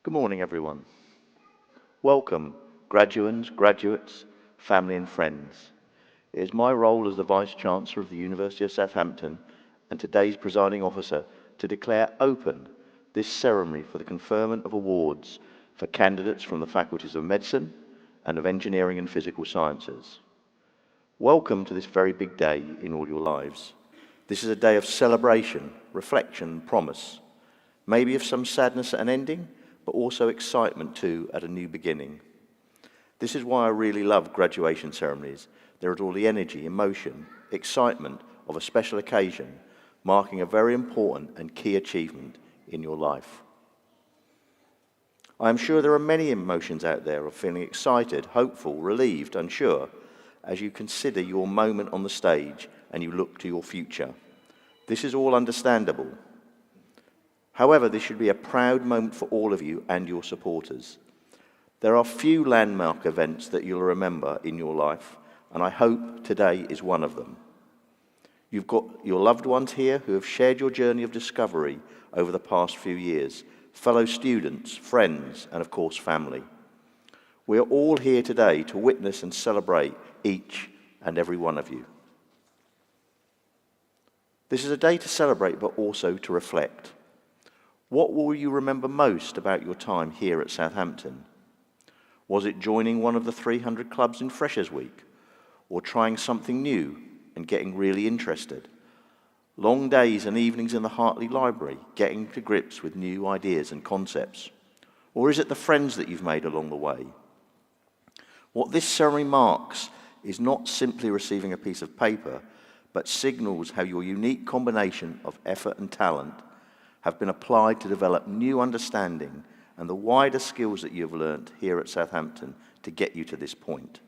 Good morning, everyone. Welcome, graduands, graduates, family and friends. It is my role as the Vice-Chancellor of the University of Southampton and today's presiding officer to declare open this ceremony for the conferment of awards for candidates from the faculties of Medicine and of Engineering and Physical Sciences. Welcome to this very big day in all your lives. This is a day of celebration, reflection and promise, maybe of some sadness at an ending, but also excitement too at a new beginning. This is why I really love graduation ceremonies. There is all the energy, emotion, excitement of a special occasion, marking a very important and key achievement in your life. I am sure there are many emotions out there of feeling excited, hopeful, relieved, unsure, as you consider your moment on the stage and you look to your future. This is all understandable. However, this should be a proud moment for all of you and your supporters. There are few landmark events that you'll remember in your life, and I hope today is one of them. You've got your loved ones here who have shared your journey of discovery over the past few years, fellow students, friends, and of course family. We are all here today to witness and celebrate each and every one of you. This is a day to celebrate, but also to reflect. What will you remember most about your time here at Southampton? Was it joining one of the 300 clubs in Freshers Week, or trying something new and getting really interested? Long days and evenings in the Hartley Library, getting to grips with new ideas and concepts? Or is it the friends that you've made along the way? What this ceremony marks is not simply receiving a piece of paper, but signals how your unique combination of effort and talent have been applied to develop new understanding and the wider skills that you've learnt here at Southampton to get you to this point.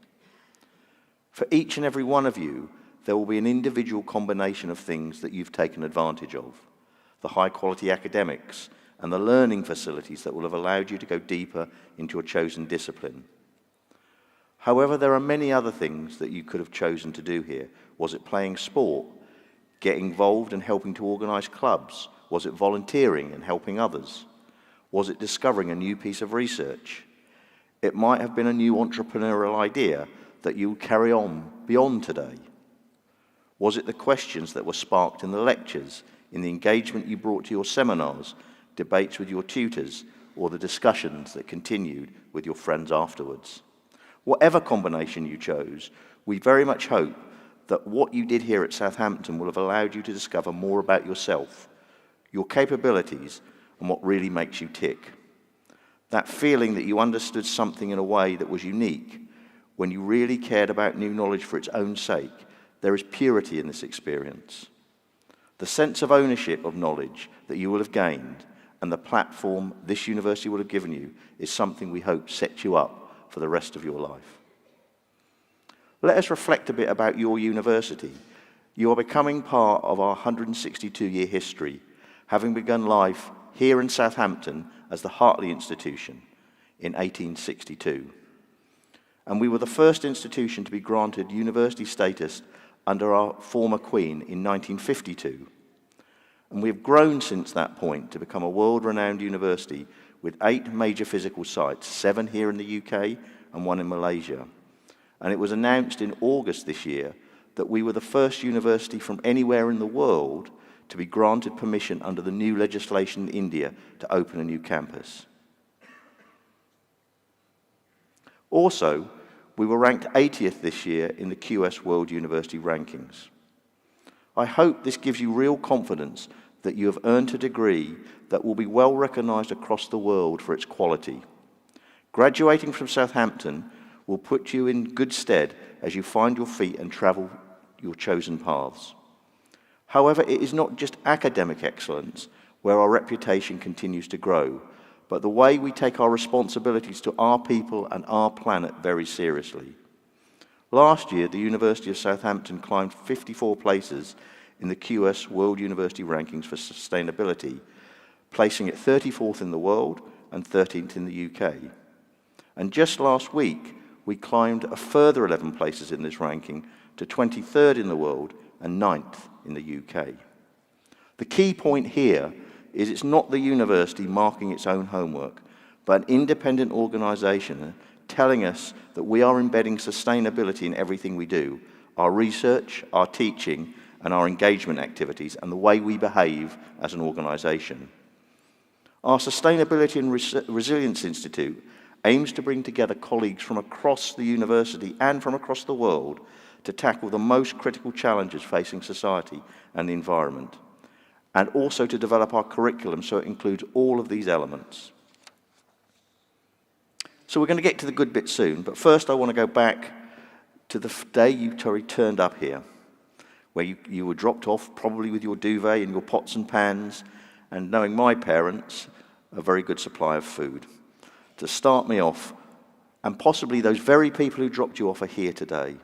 For each and every one of you, there will be an individual combination of things that you've taken advantage of. The high-quality academics and the learning facilities that will have allowed you to go deeper into your chosen discipline. However, there are many other things that you could have chosen to do here. Was it playing sport, getting involved and helping to organise clubs? Was it volunteering and helping others? Was it discovering a new piece of research? It might have been a new entrepreneurial idea that you will carry on beyond today. Was it the questions that were sparked in the lectures, in the engagement you brought to your seminars, debates with your tutors, or the discussions that continued with your friends afterwards? Whatever combination you chose, we very much hope that what you did here at Southampton will have allowed you to discover more about yourself, your capabilities, and what really makes you tick. That feeling that you understood something in a way that was unique, when you really cared about new knowledge for its own sake. There is purity in this experience. The sense of ownership of knowledge that you will have gained and the platform this university will have given you is something we hope sets you up for the rest of your life. Let us reflect a bit about your university. You are becoming part of our 162-year history, having begun life here in Southampton as the Hartley Institution in 1862. And we were the first institution to be granted university status under our former Queen in 1952. And we have grown since that point to become a world-renowned university with 8 major physical sites, 7 here in the UK and 1 in Malaysia. And it was announced in August this year that we were the first university from anywhere in the world to be granted permission under the new legislation in India to open a new campus. Also, we were ranked 80th this year in the QS World University Rankings. I hope this gives you real confidence that you have earned a degree that will be well recognised across the world for its quality. Graduating from Southampton will put you in good stead as you find your feet and travel your chosen paths. However, it is not just academic excellence where our reputation continues to grow, but the way we take our responsibilities to our people and our planet very seriously. Last year, the University of Southampton climbed 54 places in the QS World University Rankings for Sustainability, placing it 34th in the world and 13th in the UK. And just last week, we climbed a further 11 places in this ranking to 23rd in the world and 9th in the UK. The key point here is it's not the university marking its own homework, but an independent organisation telling us that we are embedding sustainability in everything we do, our research, our teaching, and our engagement activities, and the way we behave as an organisation. Our Sustainability and Resilience Institute aims to bring together colleagues from across the university and from across the world to tackle the most critical challenges facing society and the environment, and also to develop our curriculum so it includes all of these elements. So we're going to get to the good bit soon, but first I want to go back to the day you turned up here, where you were dropped off probably with your duvet and your pots and pans, and knowing my parents, a very good supply of food to start me off, and possibly those very people who dropped you off are here today.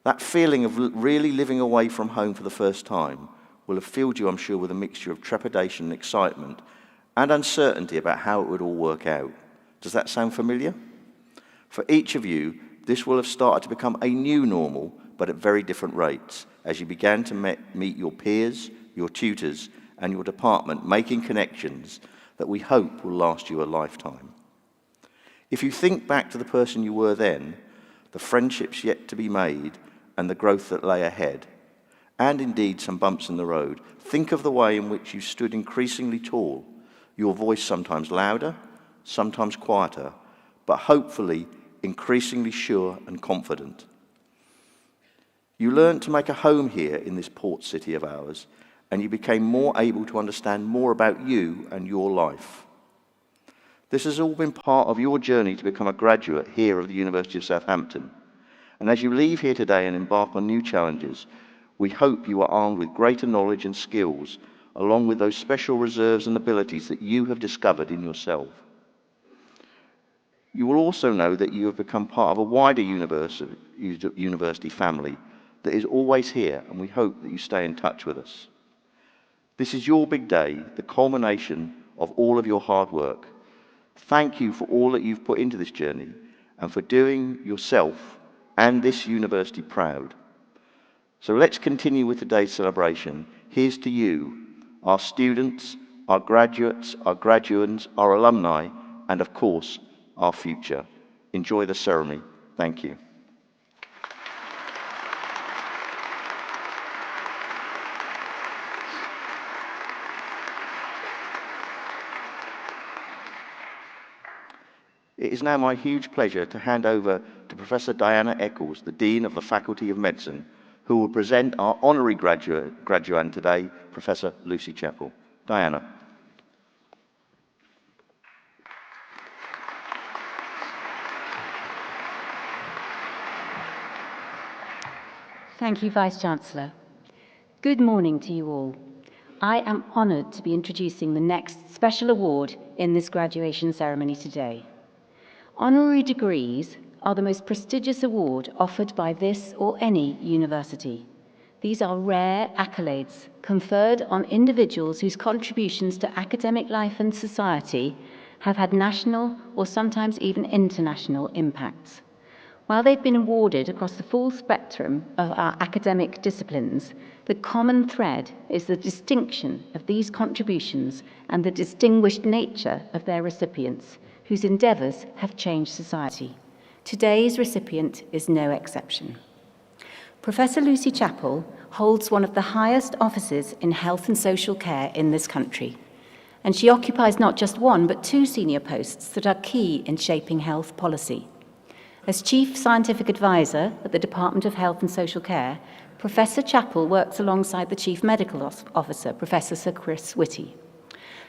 That feeling of really living away from home for the first time will have filled you, I'm sure, with a mixture of trepidation and excitement and uncertainty about how it would all work out. Does that sound familiar? For each of you, this will have started to become a new normal, but at very different rates, as you began to meet your peers, your tutors, and your department, making connections that we hope will last you a lifetime. If you think back to the person you were then, the friendships yet to be made, and the growth that lay ahead, and indeed some bumps in the road, think of the way in which you stood increasingly tall, your voice sometimes louder, sometimes quieter, but hopefully increasingly sure and confident. You learned to make a home here in this port city of ours, and you became more able to understand more about you and your life. This has all been part of your journey to become a graduate here of the University of Southampton. And as you leave here today and embark on new challenges, we hope you are armed with greater knowledge and skills, along with those special reserves and abilities that you have discovered in yourself. You will also know that you have become part of a wider university family that is always here, and we hope that you stay in touch with us. This is your big day, the culmination of all of your hard work. Thank you for all that you've put into this journey and for doing yourself and this university proud. So let's continue with today's celebration. Here's to you, our students, our graduates, our graduands, our alumni, and of course, our future. Enjoy the ceremony. Thank you. It is now my huge pleasure to hand over to Professor Diana Eccles, the Dean of the Faculty of Medicine, who will present our honorary graduand today, Professor Lucy Chappell. Diana. Thank you, Vice-Chancellor. Good morning to you all. I am honoured to be introducing the next special award in this graduation ceremony today. Honorary degrees are the most prestigious award offered by this or any university. These are rare accolades conferred on individuals whose contributions to academic life and society have had national or sometimes even international impacts. While they've been awarded across the full spectrum of our academic disciplines, the common thread is the distinction of these contributions and the distinguished nature of their recipients, whose endeavours have changed society. Today's recipient is no exception. Professor Lucy Chappell holds one of the highest offices in health and social care in this country, and she occupies not just one but two senior posts that are key in shaping health policy. As Chief Scientific Advisor at the Department of Health and Social Care, Professor Chappell works alongside the Chief Medical Officer, Professor Sir Chris Whitty.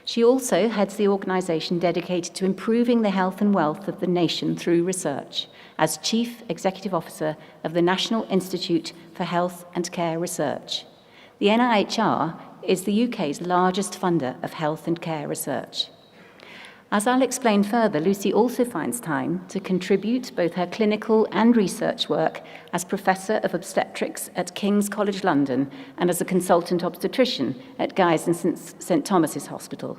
She also heads the organisation dedicated to improving the health and wealth of the nation through research, as Chief Executive Officer of the National Institute for Health and Care Research. The NIHR is the UK's largest funder of health and care research. As I'll explain further, Lucy also finds time to contribute both her clinical and research work as Professor of Obstetrics at King's College London and as a consultant obstetrician at Guy's and St Thomas's Hospital.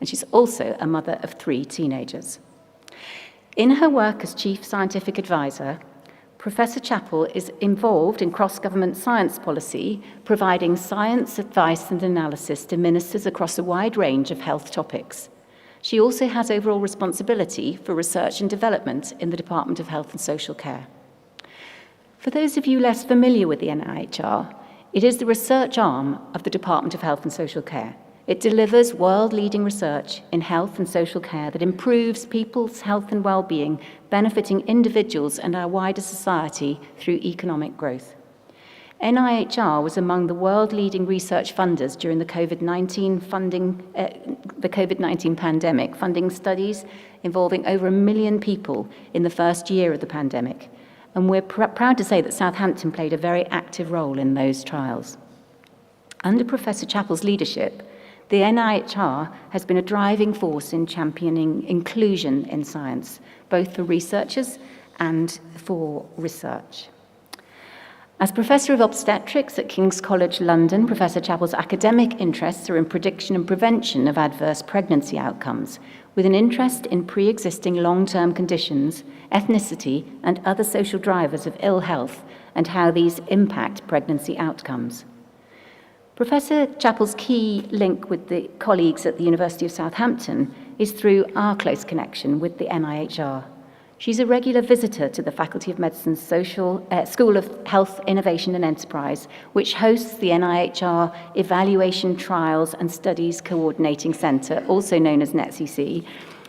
And she's also a mother of 3 teenagers. In her work as Chief Scientific Advisor, Professor Chappell is involved in cross-government science policy, providing science advice and analysis to ministers across a wide range of health topics. She also has overall responsibility for research and development in the Department of Health and Social Care. For those of you less familiar with the NIHR, it is the research arm of the Department of Health and Social Care. It delivers world-leading research in health and social care that improves people's health and well-being, benefiting individuals and our wider society through economic growth. NIHR was among the world-leading research funders during the COVID-19 pandemic, funding studies involving over 1 million people in the first year of the pandemic. And we're proud to say that Southampton played a very active role in those trials. Under Professor Chappell's leadership, the NIHR has been a driving force in championing inclusion in science, both for researchers and for research. As Professor of Obstetrics at King's College London, Professor Chappell's academic interests are in prediction and prevention of adverse pregnancy outcomes, with an interest in pre-existing long-term conditions, ethnicity, and other social drivers of ill health, and how these impact pregnancy outcomes. Professor Chappell's key link with the colleagues at the University of Southampton is through our close connection with the NIHR. She's a regular visitor to the Faculty of Medicine's School of Health, Innovation and Enterprise, which hosts the NIHR Evaluation, Trials and Studies Coordinating Centre, also known as NetCC,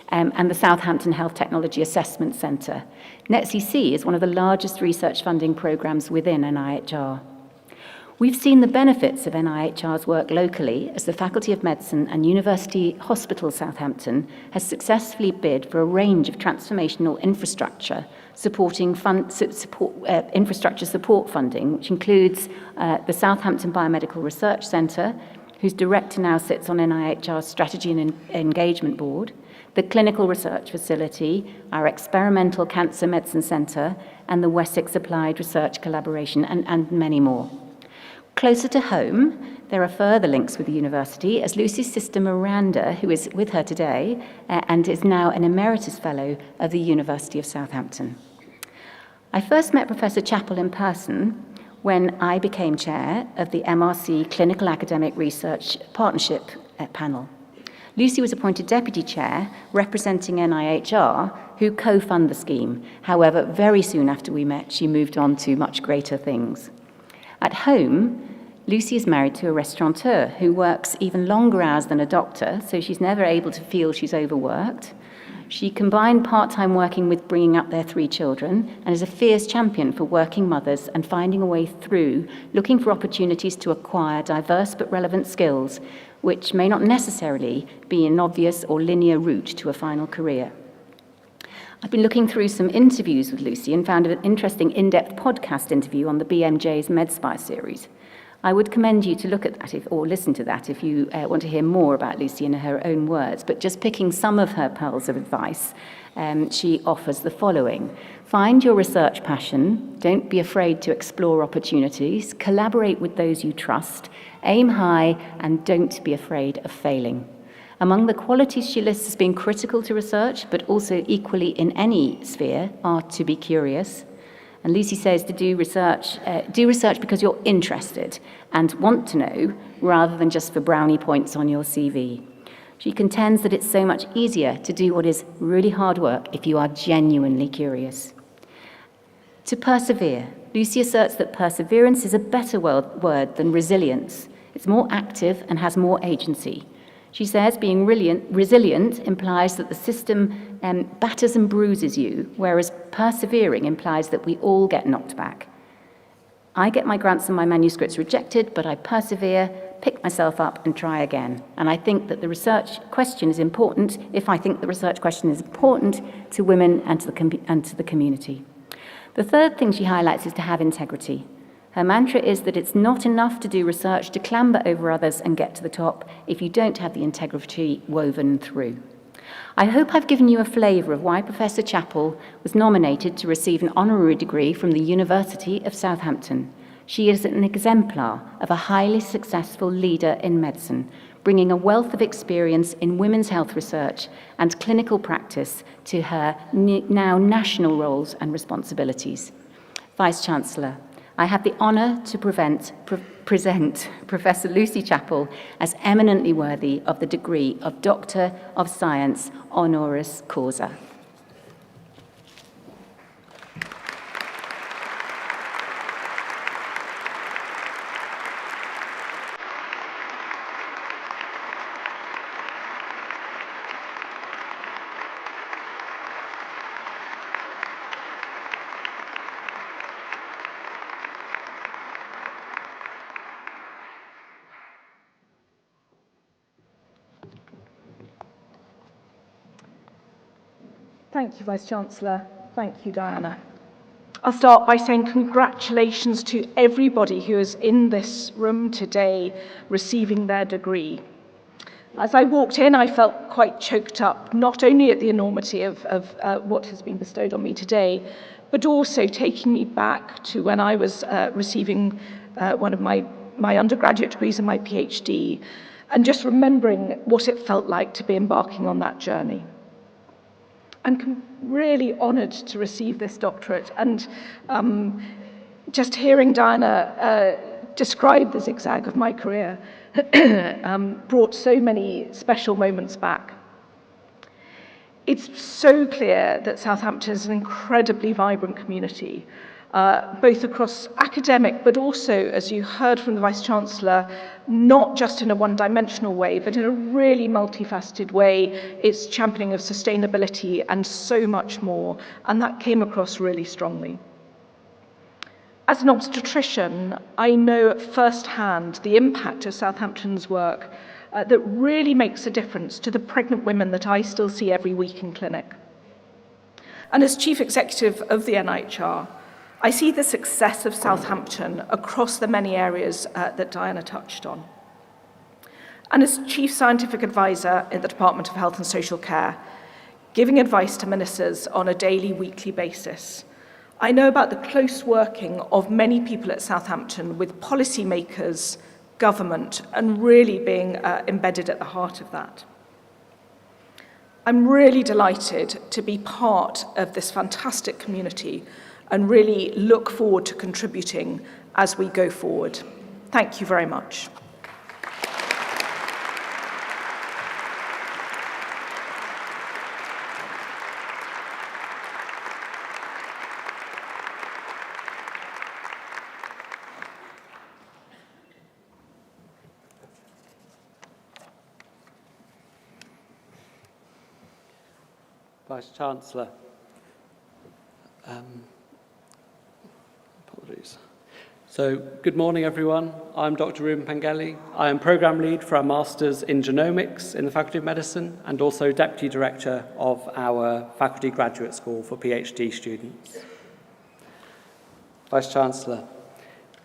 and the Southampton Health Technology Assessment Centre. NetCC is one of the largest research funding programmes within NIHR. We've seen the benefits of NIHR's work locally as the Faculty of Medicine and University Hospital Southampton has successfully bid for a range of transformational infrastructure infrastructure support funding, which includes the Southampton Biomedical Research Centre, whose director now sits on NIHR's Strategy and Engagement Board, the Clinical Research Facility, our Experimental Cancer Medicine Centre, and the Wessex Applied Research Collaboration, and many more. Closer to home, there are further links with the university, as Lucy's sister Miranda, who is with her today, and is now an Emeritus Fellow of the University of Southampton. I first met Professor Chappell in person when I became chair of the MRC Clinical Academic Research Partnership panel. Lucy was appointed deputy chair, representing NIHR, who co-fund the scheme. However, very soon after we met, she moved on to much greater things. At home, Lucy is married to a restaurateur who works even longer hours than a doctor, so she's never able to feel she's overworked. She combined part-time working with bringing up their 3 children and is a fierce champion for working mothers and finding a way through, looking for opportunities to acquire diverse but relevant skills, which may not necessarily be an obvious or linear route to a final career. I've been looking through some interviews with Lucy and found an interesting in-depth podcast interview on the BMJ's MedSpy series. I would commend you to look at that or listen to that if you want to hear more about Lucy in her own words. But just picking some of her pearls of advice, she offers the following. Find your research passion, don't be afraid to explore opportunities, collaborate with those you trust, aim high, and don't be afraid of failing. Among the qualities she lists as being critical to research, but also equally in any sphere, are to be curious. And Lucy says to do research because you're interested and want to know, rather than just for brownie points on your CV. She contends that it's so much easier to do what is really hard work if you are genuinely curious. To persevere. Lucy asserts that perseverance is a better word than resilience. It's more active and has more agency. She says being resilient implies that the system batters and bruises you, whereas persevering implies that we all get knocked back. I get my grants and my manuscripts rejected, but I persevere, pick myself up and try again. And I think that the research question is important, to women and to the community. The third thing she highlights is to have integrity. Her mantra is that it's not enough to do research to clamber over others and get to the top if you don't have the integrity woven through. I hope I've given you a flavour of why Professor Chappell was nominated to receive an honorary degree from the University of Southampton. She is an exemplar of a highly successful leader in medicine, bringing a wealth of experience in women's health research and clinical practice to her now national roles and responsibilities. Vice-Chancellor, I have the honour to present Professor Lucy Chappell as eminently worthy of the degree of Doctor of Science honoris causa. Thank you, Vice-Chancellor. Thank you, Diana. I'll start by saying congratulations to everybody who is in this room today receiving their degree. As I walked in, I felt quite choked up, not only at the enormity of what has been bestowed on me today, but also taking me back to when I was receiving one of my undergraduate degrees and my PhD, and just remembering what it felt like to be embarking on that journey. I'm really honoured to receive this doctorate, and just hearing Diana describe the zigzag of my career brought so many special moments back. It's so clear that Southampton is an incredibly vibrant community, both across academic, but also, as you heard from the Vice-Chancellor, not just in a one-dimensional way, but in a really multifaceted way. It's championing of sustainability and so much more, and that came across really strongly. As an obstetrician, I know at first hand the impact of Southampton's work that really makes a difference to the pregnant women that I still see every week in clinic. And as Chief Executive of the NIHR, I see the success of Southampton across the many areas that Diana touched on. And as Chief Scientific Advisor in the Department of Health and Social Care, giving advice to ministers on a daily, weekly basis, I know about the close working of many people at Southampton with policymakers, government, and really being embedded at the heart of that. I'm really delighted to be part of this fantastic community and really look forward to contributing as we go forward. Thank you very much. Vice-Chancellor. Apologies. So, good morning, everyone. I'm Dr. Ruben Pengeli. I am Programme Lead for our Masters in Genomics in the Faculty of Medicine and also Deputy Director of our Faculty Graduate School for PhD students. Vice-Chancellor,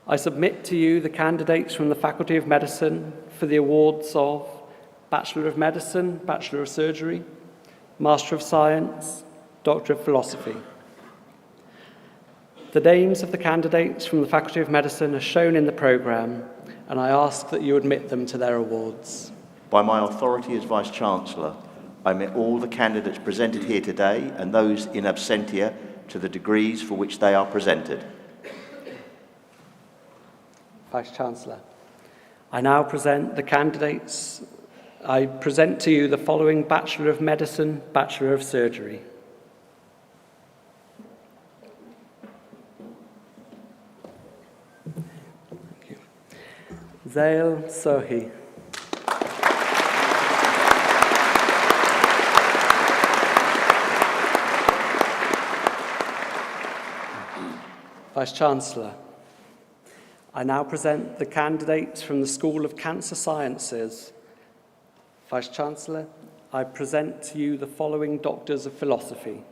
I submit to you the candidates from the Faculty of Medicine for the awards of Bachelor of Medicine, Bachelor of Surgery, Master of Science, Doctor of Philosophy. The names of the candidates from the Faculty of Medicine are shown in the programme, and I ask that you admit them to their awards. By my authority as Vice-Chancellor, I admit all the candidates presented here today and those in absentia to the degrees for which they are presented. Vice-Chancellor, I now present the candidates. I present to you the following Bachelor of Medicine, Bachelor of Surgery. Thank you. Zail Sohi. Vice-Chancellor, I now present the candidates from the School of Cancer Sciences. Vice-Chancellor, I present to you the following Doctors of Philosophy.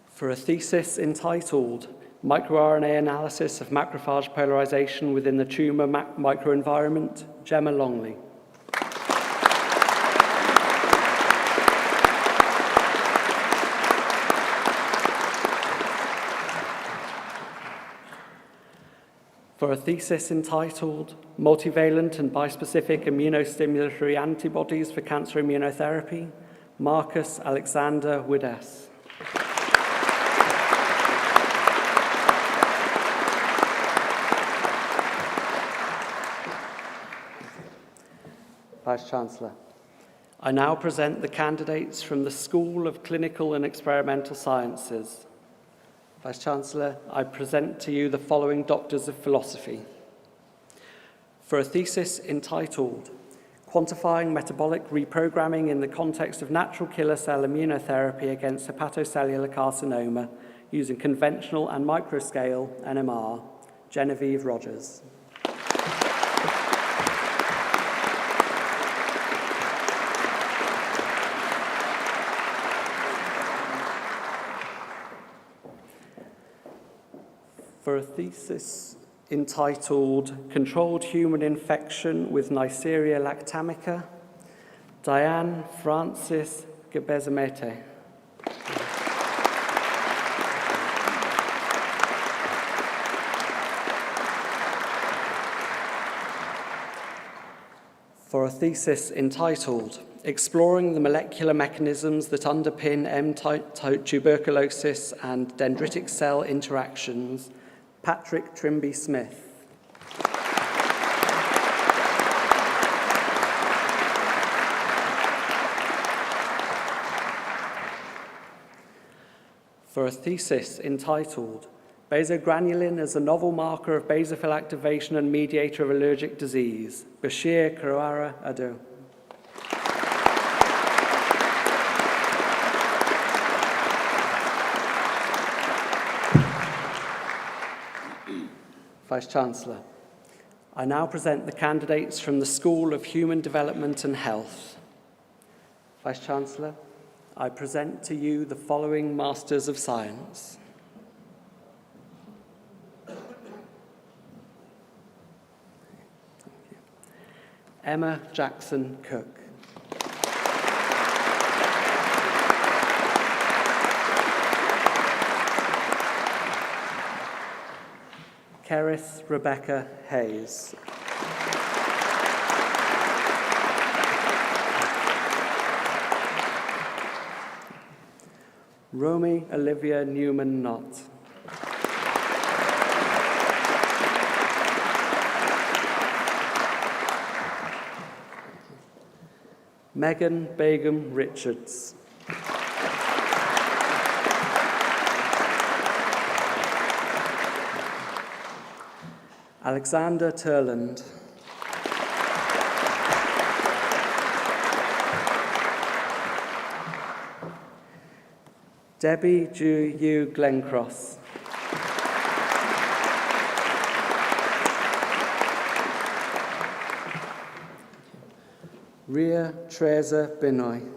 For a thesis entitled MicroRNA Analysis of Macrophage Polarization Within the Tumour Microenvironment, Gemma Longley. For a thesis entitled Multivalent and Bispecific Immunostimulatory Antibodies for Cancer Immunotherapy, Marcus Alexander Wides. Vice-Chancellor, I now present the candidates from the School of Clinical and Experimental Sciences. Vice-Chancellor, I present to you the following Doctors of Philosophy. For a thesis entitled Quantifying Metabolic Reprogramming in the Context of Natural Killer Cell Immunotherapy Against Hepatocellular Carcinoma Using Conventional and Microscale NMR, Genevieve Rogers. For a thesis entitled Controlled Human Infection with Neisseria lactamica, Diane Francis Gebezemete. For a thesis entitled Exploring the Molecular Mechanisms that Underpin M-type Tuberculosis and Dendritic Cell Interactions, Patrick Trimby Smith. For a thesis entitled Basogranulin as a Novel Marker of Basophil Activation and Mediator of Allergic Disease, Bashir Karouara Ado. Vice-Chancellor, I now present the candidates from the School of Human Development and Health. Vice-Chancellor, I present to you the following Masters of Science. Emma Jackson Cook. Kerith Rebecca Hayes. Romy Olivia Newman-Knott. Megan Begum Richards. Alexander Turland. Debbie Ju Yu Glencross. Ria Treza Binoy.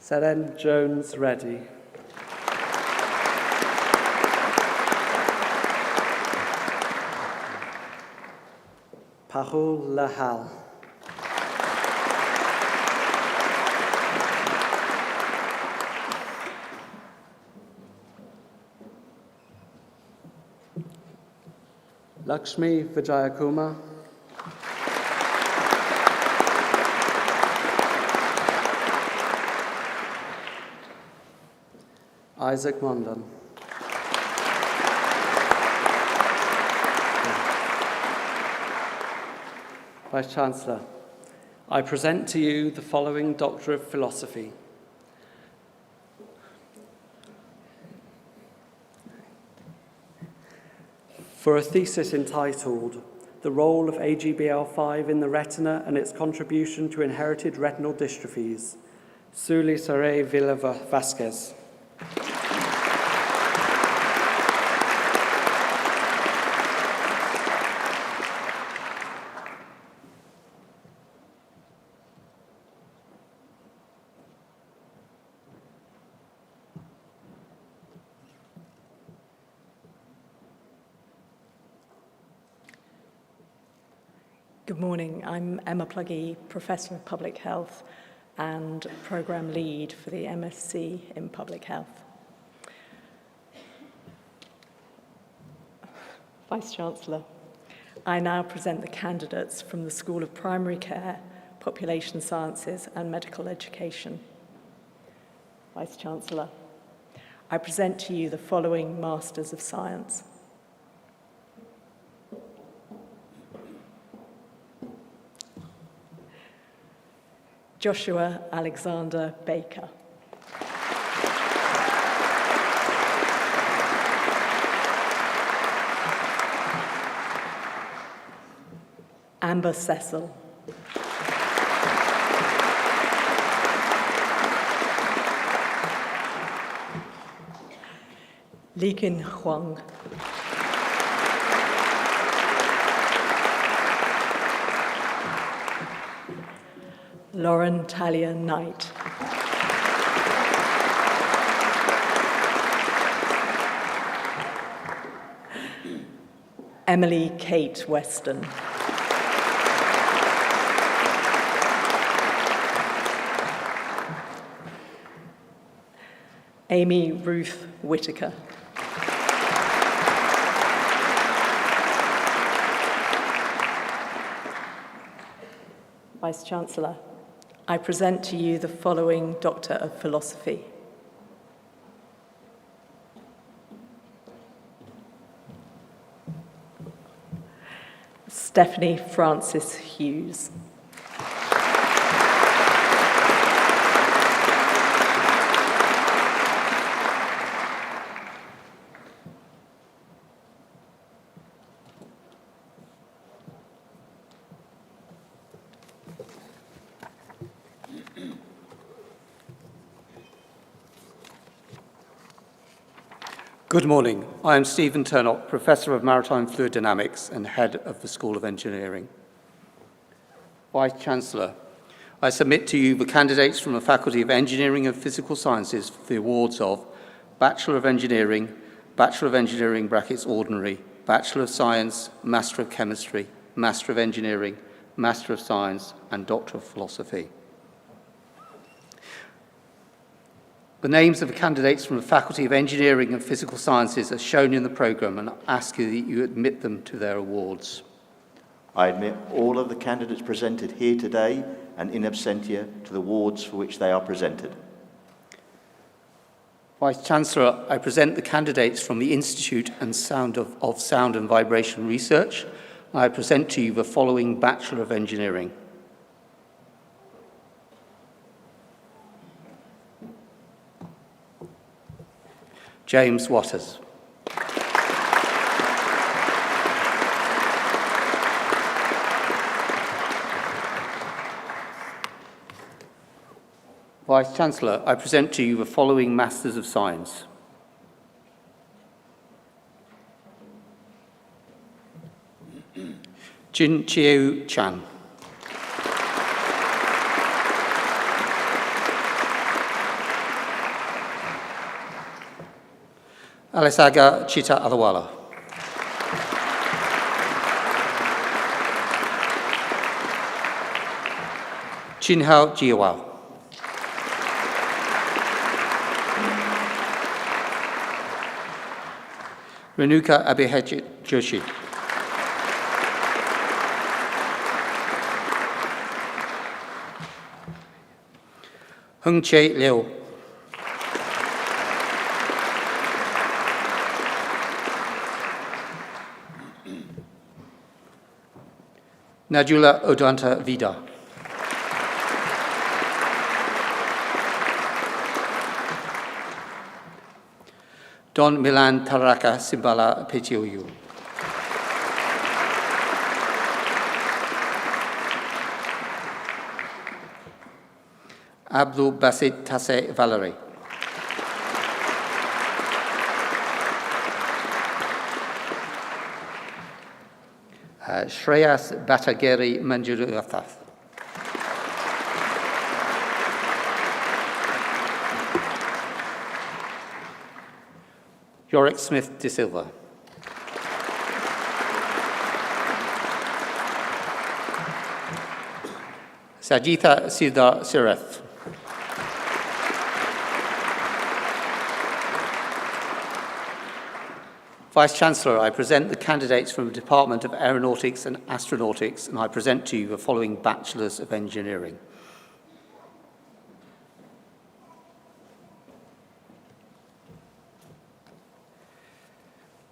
Seren Jones Reddy. Pahul Lahal. Lakshmi Vijayakumar. Isaac Mondan. Vice-Chancellor, I present to you the following Doctor of Philosophy. For a thesis entitled The Role of AGBL5 in the Retina and Its Contribution to Inherited Retinal Dystrophies, Suli Saray Villa Vasquez. Good morning. I'm Emma Pluggy, Professor of Public Health and Programme Lead for the MSc in Public Health. Vice-Chancellor, I now present the candidates from the School of Primary Care, Population Sciences and Medical Education. Vice-Chancellor, I present to you the following Masters of Science. Joshua Alexander Baker. Amber Cecil. Liqin Huang. Lauren Talia Knight. Emily Kate Weston. Amy Ruth Whitaker. Vice-Chancellor, I present to you the following Doctor of Philosophy. Stephanie Francis Hughes. Good morning. I am Stephen Turnock, Professor of Maritime Fluid Dynamics and Head of the School of Engineering. Vice-Chancellor, I submit to you the candidates from the Faculty of Engineering and Physical Sciences for the awards of Bachelor of Engineering brackets Ordinary, Bachelor of Science, Master of Chemistry, Master of Engineering, Master of Science, and Doctor of Philosophy. The names of the candidates from the Faculty of Engineering and Physical Sciences are shown in the programme, and I ask you that you admit them to their awards. I admit all of the candidates presented here today and in absentia to the awards for which they are presented. Vice-Chancellor, I present the candidates from the Institute of Sound and Vibration Research. I present to you the following Bachelor of Engineering. James Waters. Vice-Chancellor, I present to you the following Masters of Science. Jin Chiu Chan. Alisaga Chita Adawala. Chinhao Jiawao. Renuka Abihajit Joshi. Hung Che Liu. Najula Odanta Vida. Don Milan Taraka Simbala Petioyu. Abdul Basit Tase Valerie. Shreyas Batageri Manjuruathath. Yorick Smith de Silva. Sajitha Siddhar Sireth. Vice-Chancellor, I present the candidates from the Department of Aeronautics and Astronautics, and I present to you the following Bachelors of Engineering.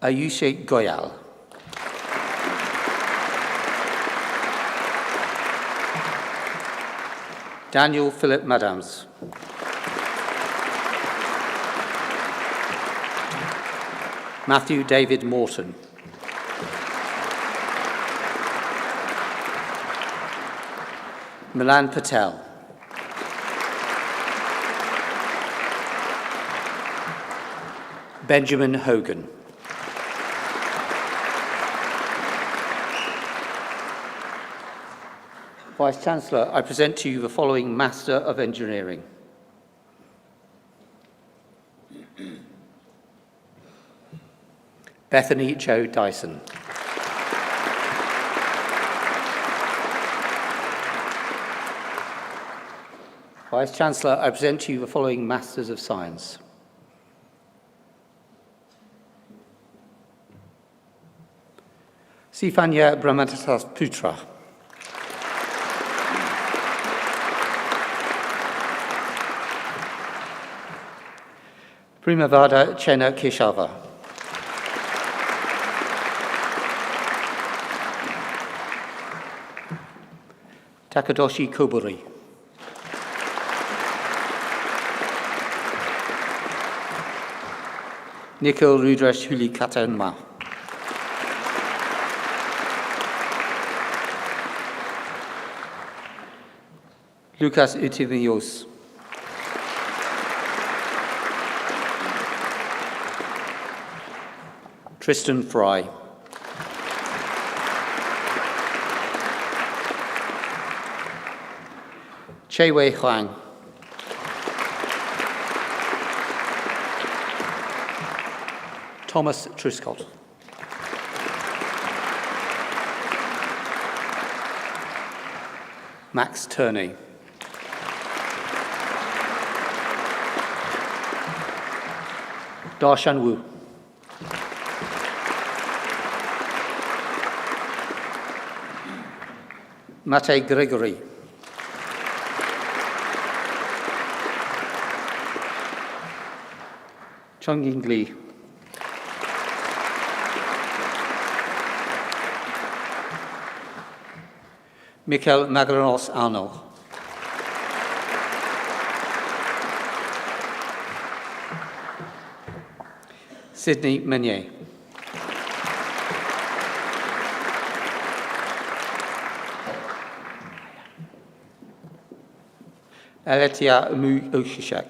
Ayushe Goyal. Daniel Philip Madams. Matthew David Morton. Milan Patel. Benjamin Hogan. Vice-Chancellor, I present to you the following Master of Engineering. Bethany Jo Dyson. Vice-Chancellor, I present to you the following Masters of Science. Sifanya Brahmatasas Putra. Primavada Chena Keshava. Takadoshi Koburi. Nikhil Rudrash Hulikatanma. Lucas Utimios. Tristan Fry. Che Wei Huang. Thomas Truscott. Max Turney. Darshan Wu. Mate Gregory. Chongying Li. Michael Magranos Arnold. Sydney Meunier. Aletia Umu-Oshishak.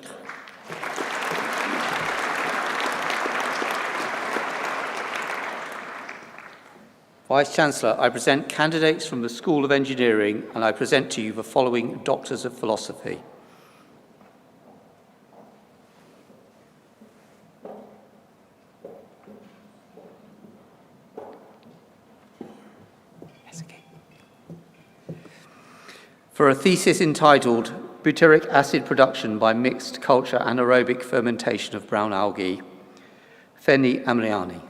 Vice-Chancellor, I present candidates from the School of Engineering, and I present to you the following Doctors of Philosophy. For a thesis entitled Butyric Acid Production by Mixed Culture Anaerobic Fermentation of Brown Algae, Feni Amriani.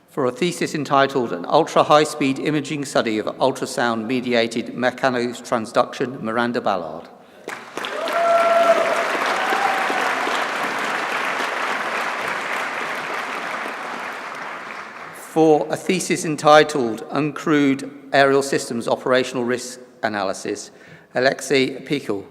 For a thesis entitled An Ultra-High-Speed Imaging Study of Ultrasound-Mediated Mechanotransduction, Miranda Ballard. For a thesis entitled Uncrewed Aerial Systems Operational Risk Analysis, Alexei Pikul.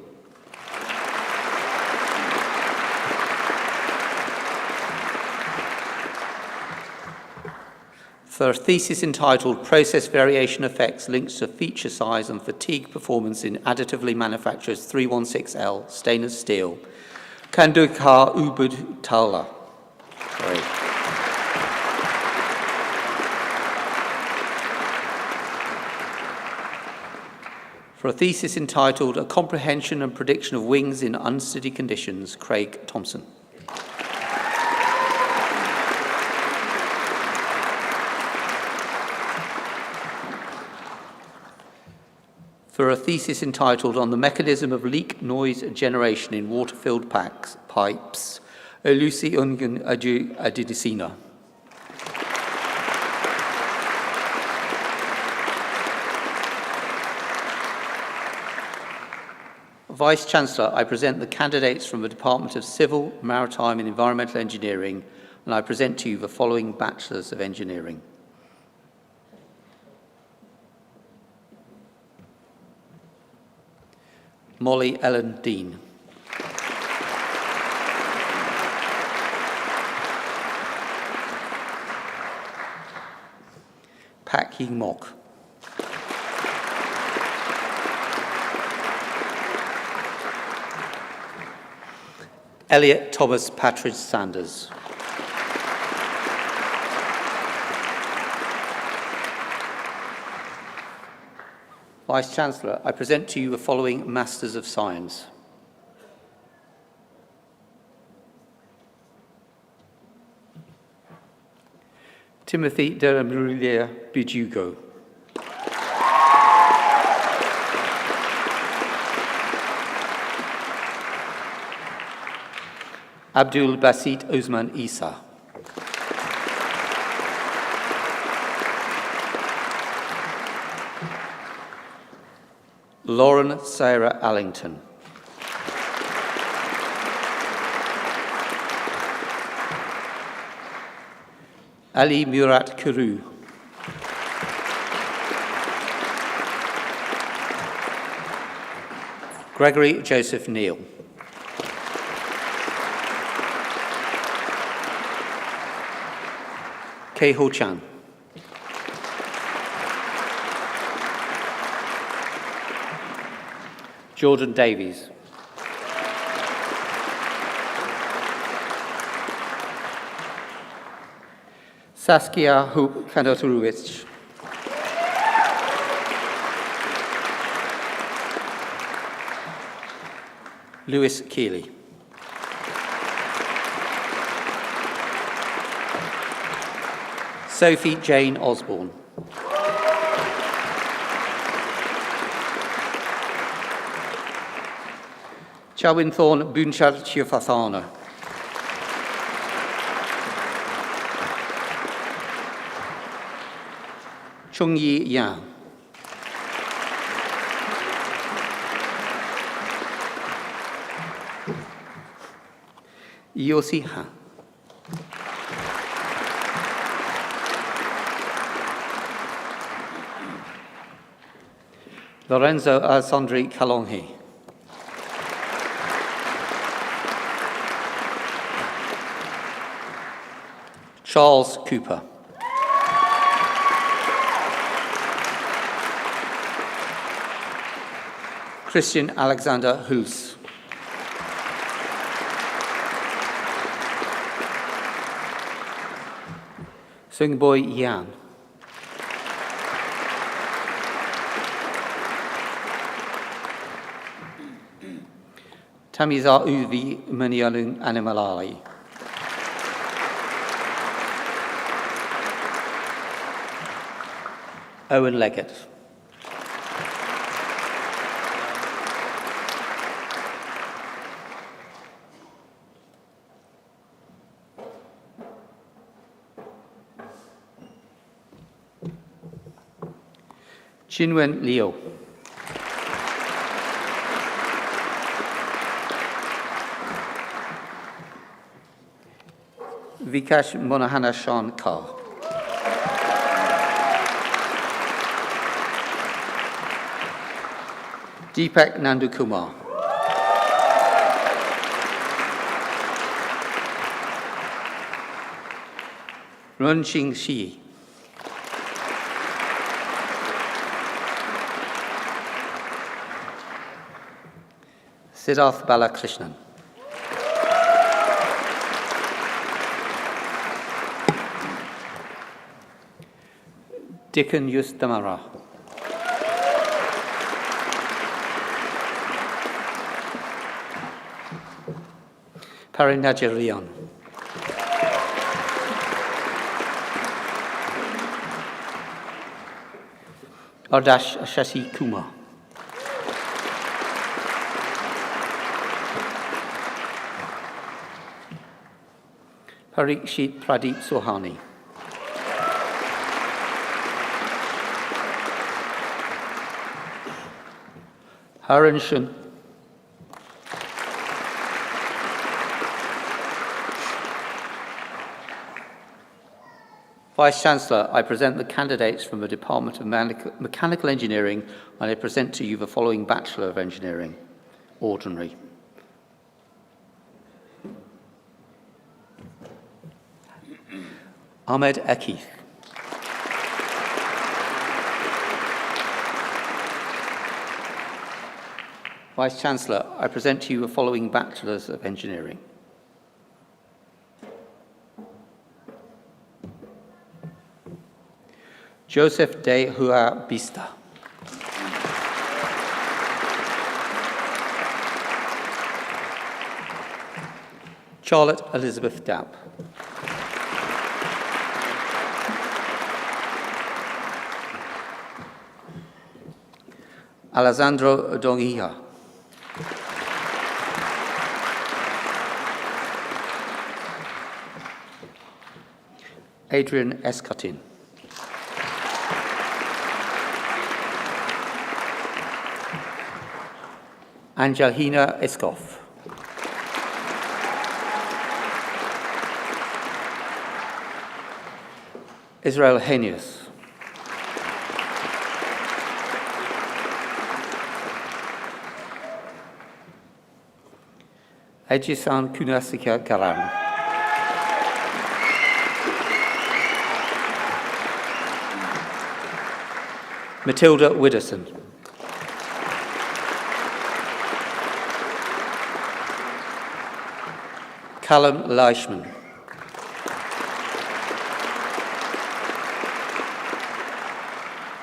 For a thesis entitled Process Variation Effects Links to Feature Size and Fatigue Performance in Additively Manufactured 316L Stainless Steel, Kandukar Ubud Tala. For a thesis entitled A Comprehension and Prediction of Wings in Unsteady Conditions, Craig Thompson. for a thesis entitled On the Mechanism of Leak Noise Generation in Water-Filled Pipes, Lucy Ungen Adidisina. Vice-Chancellor, I present the candidates from the Department of Civil, Maritime and Environmental Engineering, and I present to you the following Bachelors of Engineering. Molly Ellen Dean. Pak Ying Mok. Elliot Thomas Patridge Sanders. Vice-Chancellor, I present to you the following Masters of Science. Timothy de la Maria Bijugo. Abdul Basit Usman Isa. Lauren Sarah Allington. Ali Murat Kuru. Gregory Joseph Neal. Kei Ho Chan. Jordan Davies. Saskia Hoop Kanatoruwicz. Lewis Keeley. Sophie Jane Osborne. Chawin Thorne Bunchar Chiafathana. Chung Yi Yang. Yosi Han. Lorenzo Alessandri Calongi. Charles Cooper. Christian Alexander Hulse. Sungboy Yan. Tamiza Uvi Manialun Animalali. Owen Leggett. Chinwen Liu. Vikash Monahana Shan Kar. Deepak Nandu Kumar. Runqing Shi. Siddharth Balakrishnan. Dickon Yustamara. Parinajarian. Ardash Shashi Kumar. Parikshit Pradeep Sohani. Haran Shun. Vice-Chancellor, I present the candidates from the Department of Mechanical Engineering, and I present to you the following Bachelor of Engineering, Ordinary. Ahmed Akif. Vice-Chancellor, I present to you the following Bachelors of Engineering. Joseph de Hua Bista. Charlotte Elizabeth Dapp. Alessandro Donghia. Adrian Escatin. Angelina Escoff. Israel Henius. Ejisan Kunasika Karan. Matilda Widdowson. Callum Leishman.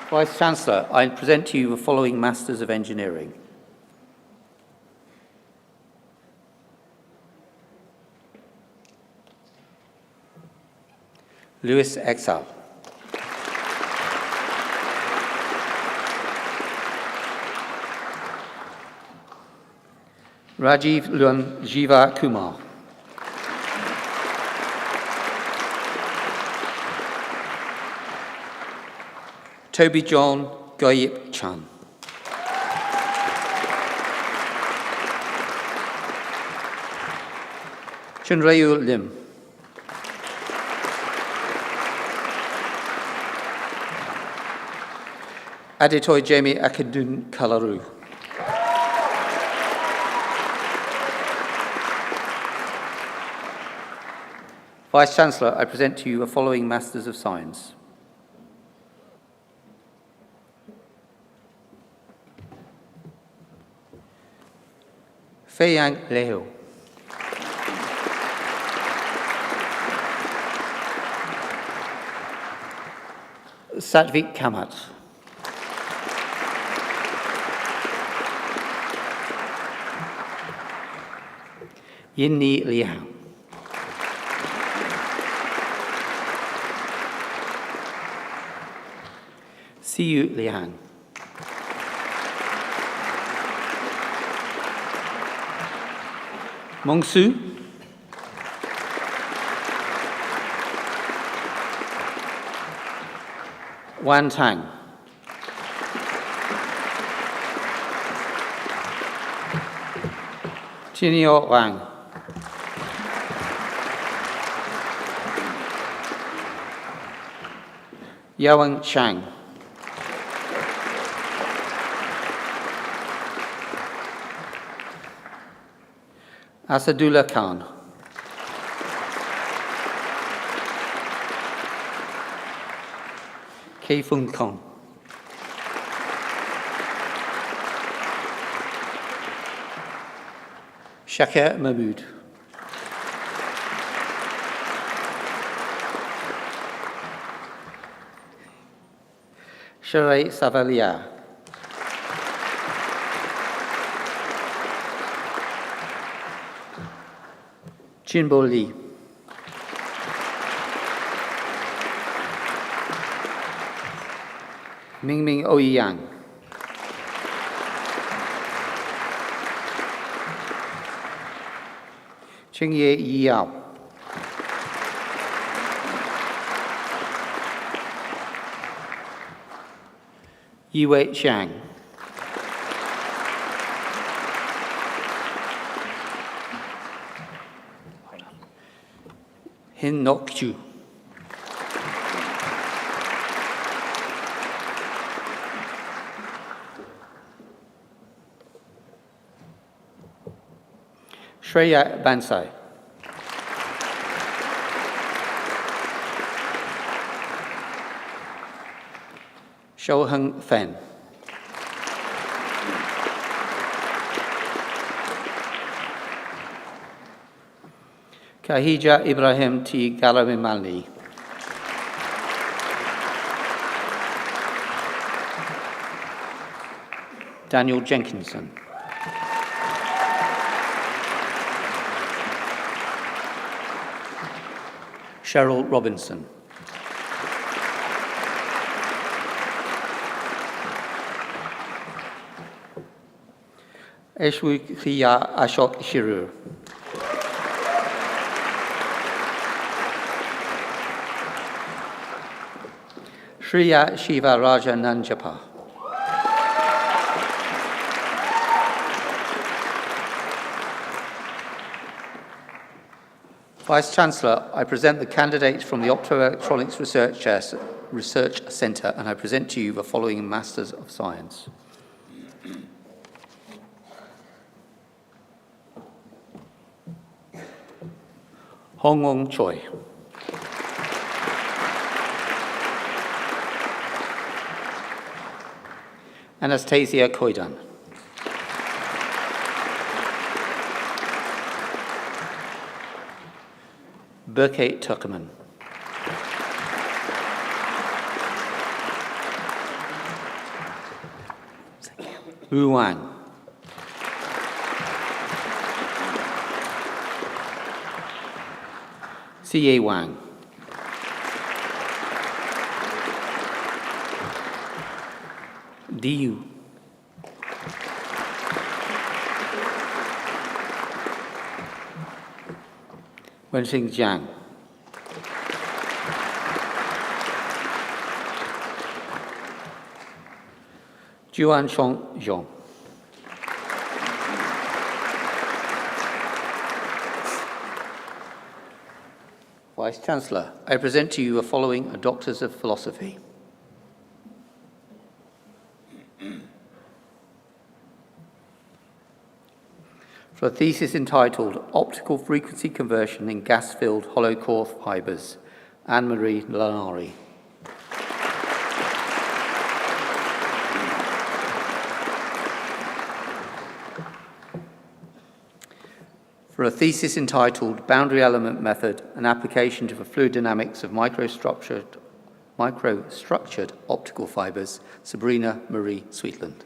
Vice-Chancellor, I present to you the following Masters of Engineering. Louis Exal. Rajiv Luan Jiva Kumar. Toby John Goyip Chan. Chunrayu Lim. Aditoy Jamie Akadun Kalaru. Vice-Chancellor, I present to you the following Masters of Science. Fei Yang Leo. Satvik Kamat. Yinni Liang. Siyu Liang. Mongsu. Wan Tang. Jinio Wang. Yawang Chang. Asadullah Khan. Kei Fung Kong. Shakir Mahmood. Sheree Savalia. Jinbo Li. Mingming Ouyang. Chingye Yao. Yue Xiang. Hin Nok Chu. Shreya Bansai. Shouheng Fen. Kahija Ibrahim T. Galamimani. Daniel Jenkinson. Cheryl Robinson. Eshwikia Ashok Shirur. Shriya Shiva Raja Nanjapa. Vice-Chancellor, I present the candidates from the Optoelectronics Research Centre, and I present to you the following Masters of Science. Hong Wong Choi. Anastasia Koidan. Berke Turkman. Wu Wang. C.A. Wang. Diu. Wenxing Jiang. Juan Chong Zhong. Vice-Chancellor, I present to you the following Doctors of Philosophy. For a thesis entitled Optical Frequency Conversion in Gas-Filled Hollow Core Fibers, Anne-Marie Lanari. For a thesis entitled Boundary Element Method, an Application to the Fluid Dynamics of Microstructured Optical Fibers, Sabrina Marie Sweetland.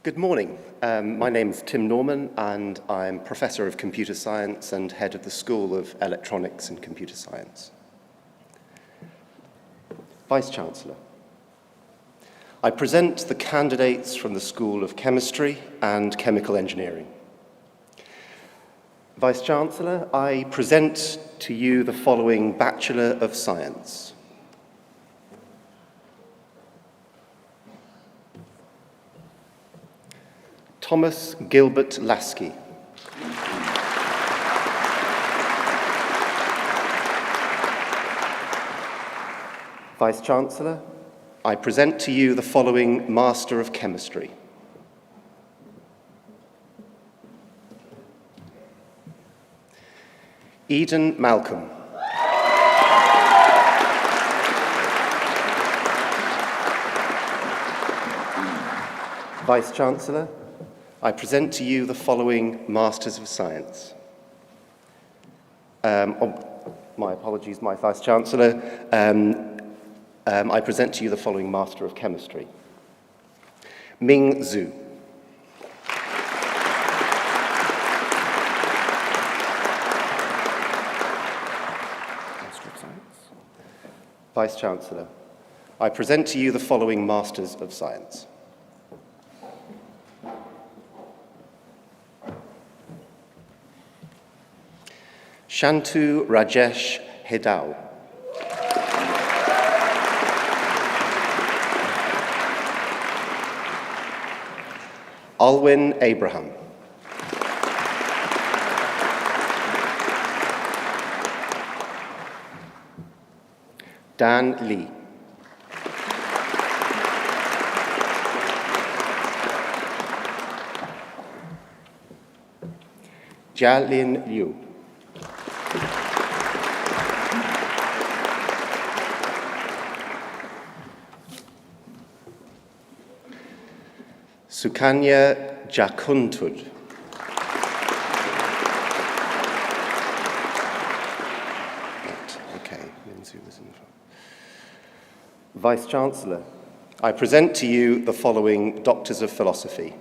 Good morning. My name is Tim Norman, and I'm Professor of Computer Science and Head of the School of Electronics and Computer Science. Vice-Chancellor, I present the candidates from the School of Chemistry and Chemical Engineering. Vice-Chancellor, I present to you the following Bachelor of Science. Thomas Gilbert Lasky. Vice-Chancellor, I present to you the following Master of Chemistry. Eden Malcolm. Vice-Chancellor, I present to you the following Masters of Science. My apologies, my Vice-Chancellor. I present to you the following Master of Chemistry. Ming Zhu. Vice-Chancellor, I present to you the following Masters of Science. Shantu Rajesh Hedau. Alwyn Abraham. Dan Lee. Jialin Liu. Sukanya Jakuntud. Okay, Minzu was in front. Vice-Chancellor, I present to you the following Doctors of Philosophy.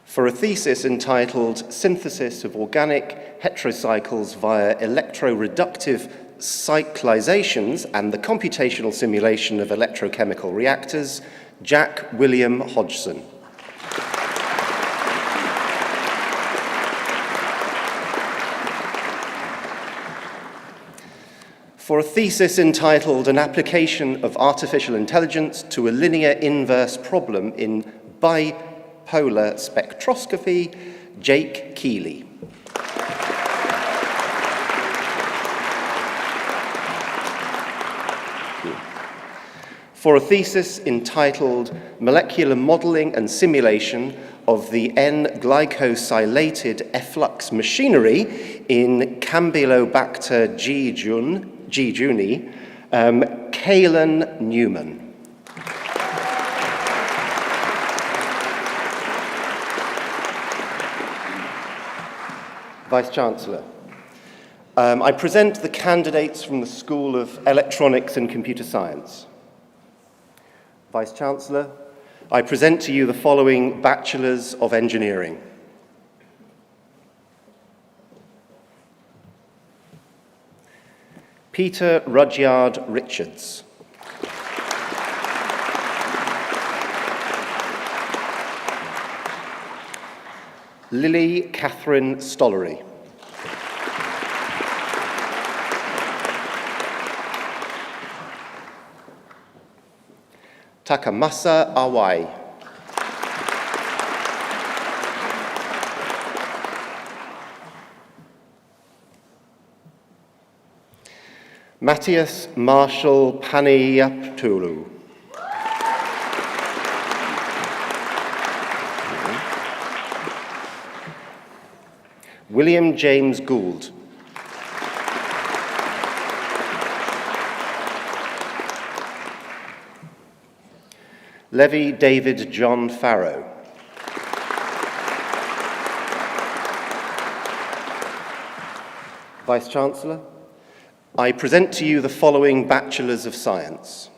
For a thesis entitled Synthesis of Organic Heterocycles via Electroreductive Cyclizations and the Computational Simulation of Electrochemical Reactors, Jack William Hodgson. For a thesis entitled An Application of Artificial Intelligence to a Linear Inverse Problem in Bipolar Spectroscopy, Jake Keeley. For a thesis entitled Molecular Modeling and Simulation of the N-glycosylated efflux machinery in Campylobacter jejuni, Kaelan Newman. Vice-Chancellor, I present the candidates from the School of Electronics and Computer Science. Vice-Chancellor, I present to you the following Bachelors of Engineering. Peter Rudyard Richards. Lily Catherine Stollery. Takamasa Awai. Matthias Marshall Panayaptulu. William James Gould. Levi David John Farrow. Vice-Chancellor, I present to you the following Bachelors of Science.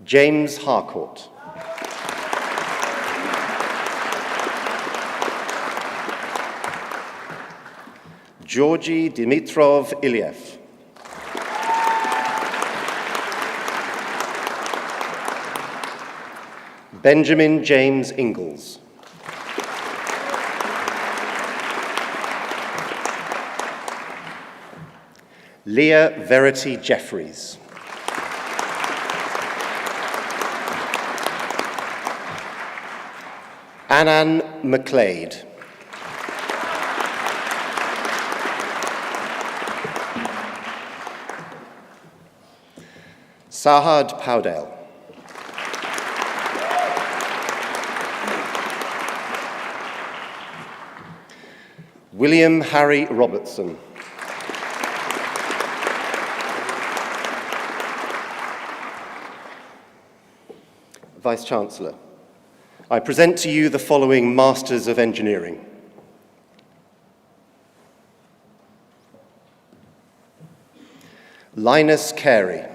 James Harcourt. Georgy Dimitrov Ilyev. Benjamin James Ingalls. Leah Verity Jeffries. Annan McLeod. Sahad Powdell. William Harry Robertson. Vice-Chancellor, I present to you the following Masters of Engineering. Linus Carey.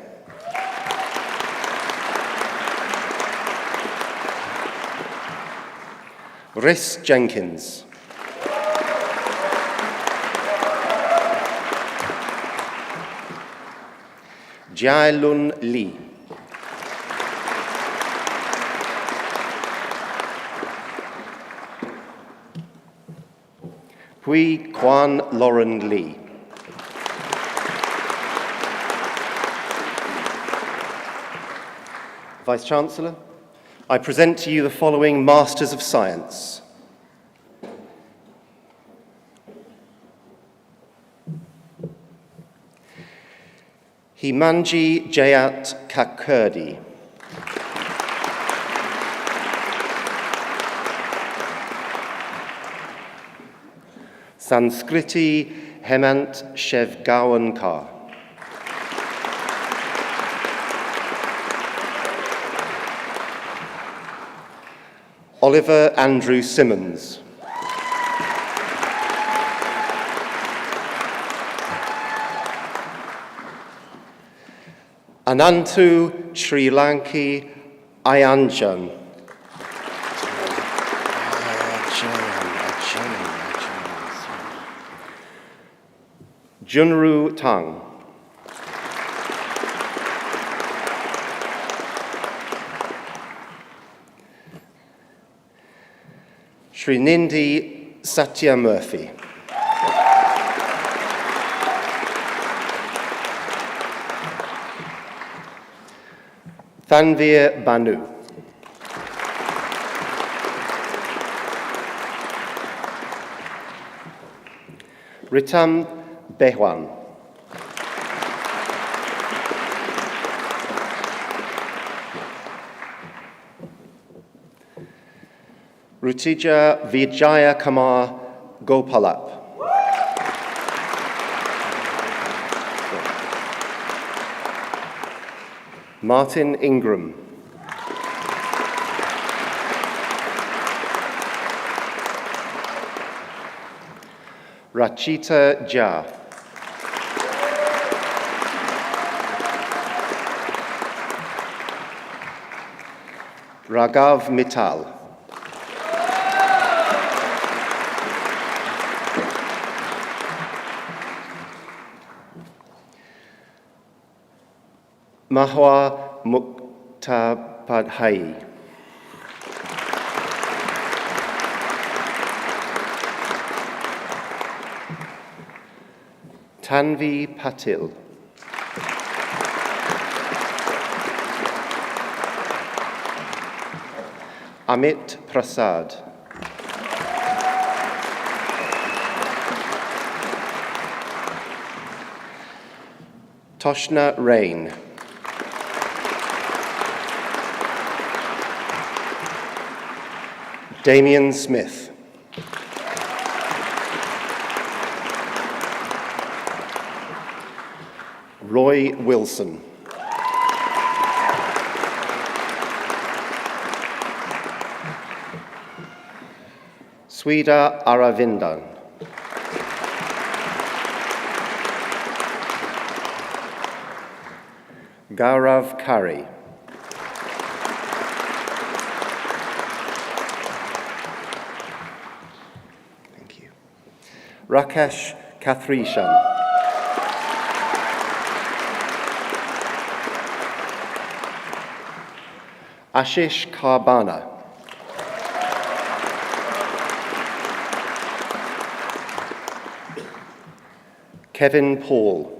Rhys Jenkins. Jae-lun Lee. Hui Kwan Lauren Lee. Vice-Chancellor, I present to you the following Masters of Science. Himanji Jayat Kakurdi. Sanskriti Hemant Shevgaonkar. Oliver Andrew Simmons. Anantu Sri Lanki Ayanjan. Junru Tang. Srinindi Satyamurthy. Thanvir Banu. Ritam Behwan. Rutija Vijaya Kamar Gopalap. Martin Ingram. Rachita Jha. Raghav Mittal. Mahwa Muktapadhai. Tanvi Patil. Amit Prasad. Toshna Rain. Damien Smith. Roy Wilson. Swida Aravindan. Gaurav Kari. Thank you. Rakesh Kathrishan. Ashish Karbana. Kevin Paul.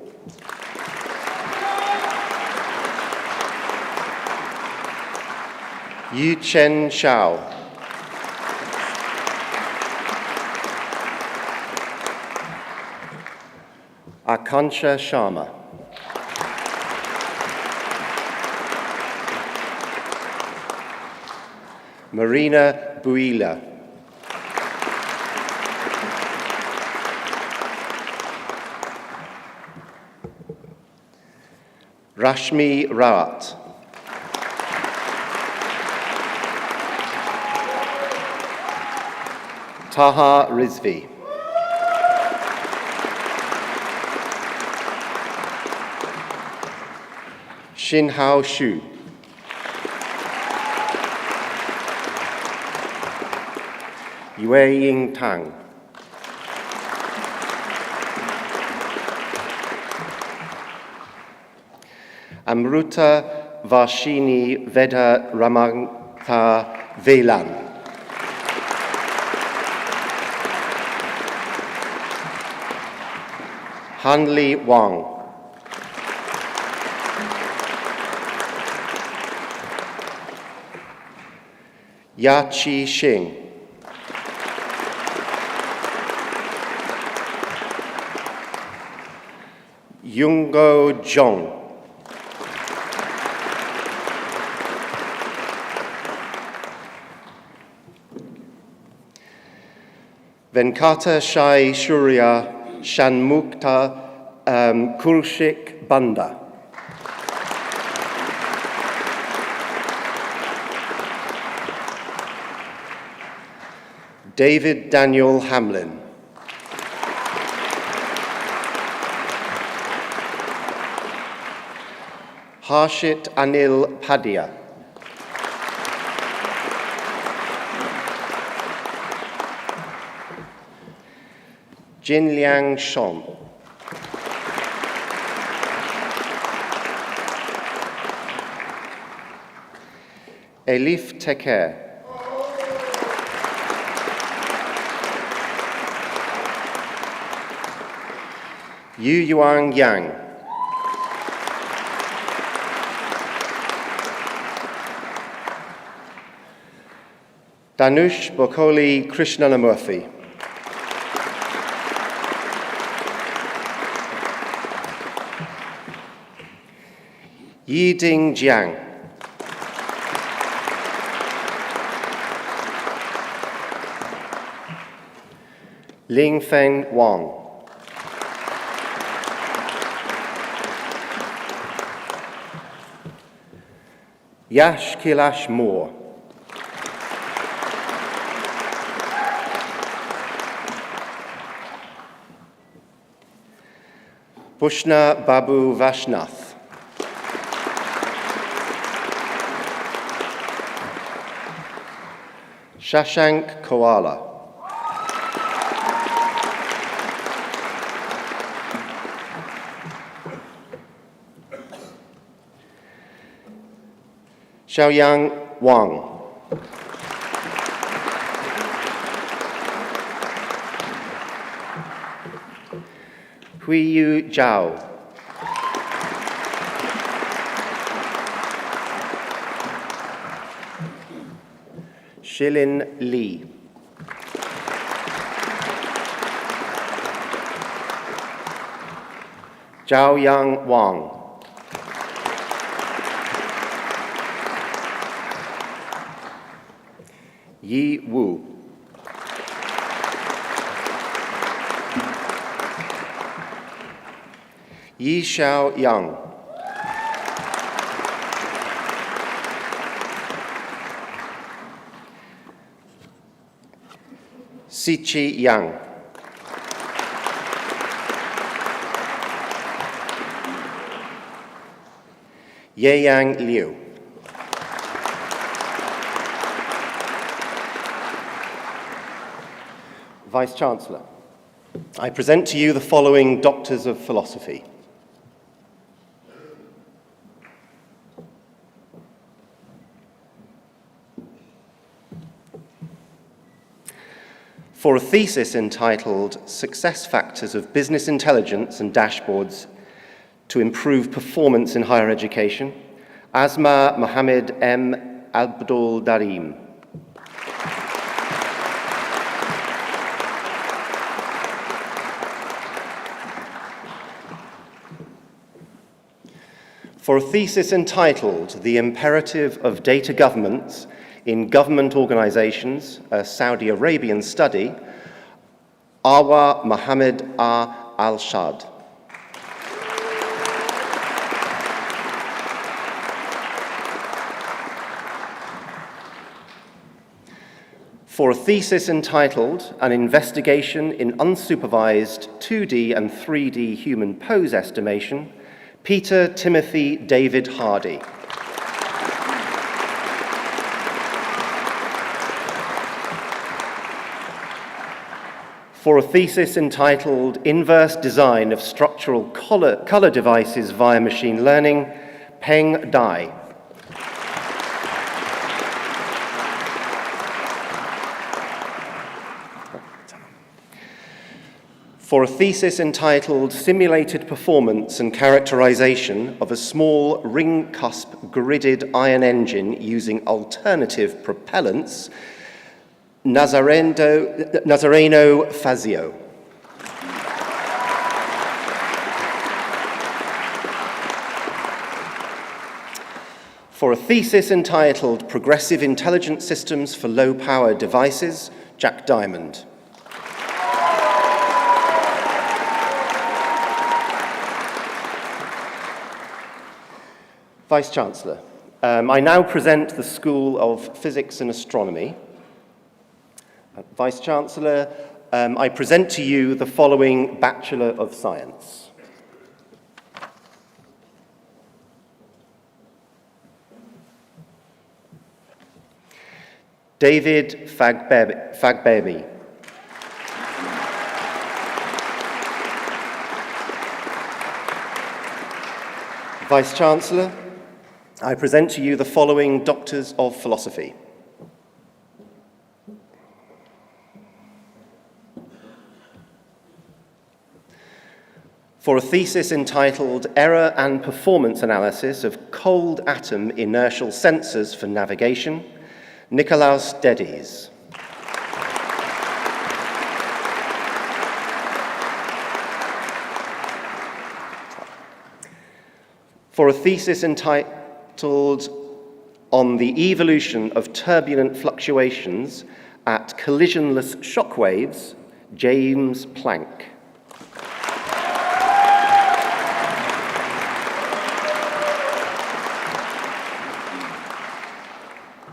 Yu Chen Shao. Akansha Sharma. Marina Buila. Rashmi Rawat. Taha Rizvi. Shinhao Shu. Yue Ying Tang. Amruta Varshini Veda Ramantha Velan. Hanli Wang. Yachi Xing. Yungo Zhong. Venkata Shai Shurya Shanmukta Kurshik Banda. David Daniel Hamlin. Harshit Anil Padia. Jin Liang Shon. Elif Teker. Yu Yuan Yang. Danush Bokoli Krishnanamurthy. Yiding Jiang. Lingfeng Wang. Yash Kilash Moore. Bushna Babu Vashnath. Shashank Koala. Xiaoyang Wang. Huiyu Zhao. Shilin Li. Zhaoyang Wang. Yi Wu. Yi Xiao Yang. Sichi Yang. Yeyang Liu. Vice-Chancellor, I present to you the following Doctors of Philosophy. For a thesis entitled Success Factors of Business Intelligence and Dashboards to Improve Performance in Higher Education, Asma Mohammed M. Abdul Darim. For a thesis entitled The Imperative of Data Governance in Government Organizations, a Saudi Arabian study, Awa Mohammed Al-Shad. For a thesis entitled An Investigation in Unsupervised 2D and 3D Human Pose Estimation, Peter Timothy David Hardy. for a thesis entitled Inverse Design of Structural Color Devices via Machine Learning, Peng Dai. For a thesis entitled Simulated Performance and Characterization of a Small Ring-Cusp Gridded Iron Engine Using Alternative Propellants, Nazareno Fazio. For a thesis entitled Progressive Intelligent Systems for Low-Power Devices, Jack Diamond. Vice-Chancellor, I now present the School of Physics and Astronomy. Vice-Chancellor, I present to you the following Bachelor of Science. David Fagbemi. Vice-Chancellor, I present to you the following Doctors of Philosophy. For a thesis entitled Error and Performance Analysis of Cold Atom Inertial Sensors for Navigation, Nikolaus Dedies. For a thesis entitled On the Evolution of Turbulent Fluctuations at Collisionless Shockwaves, James Planck.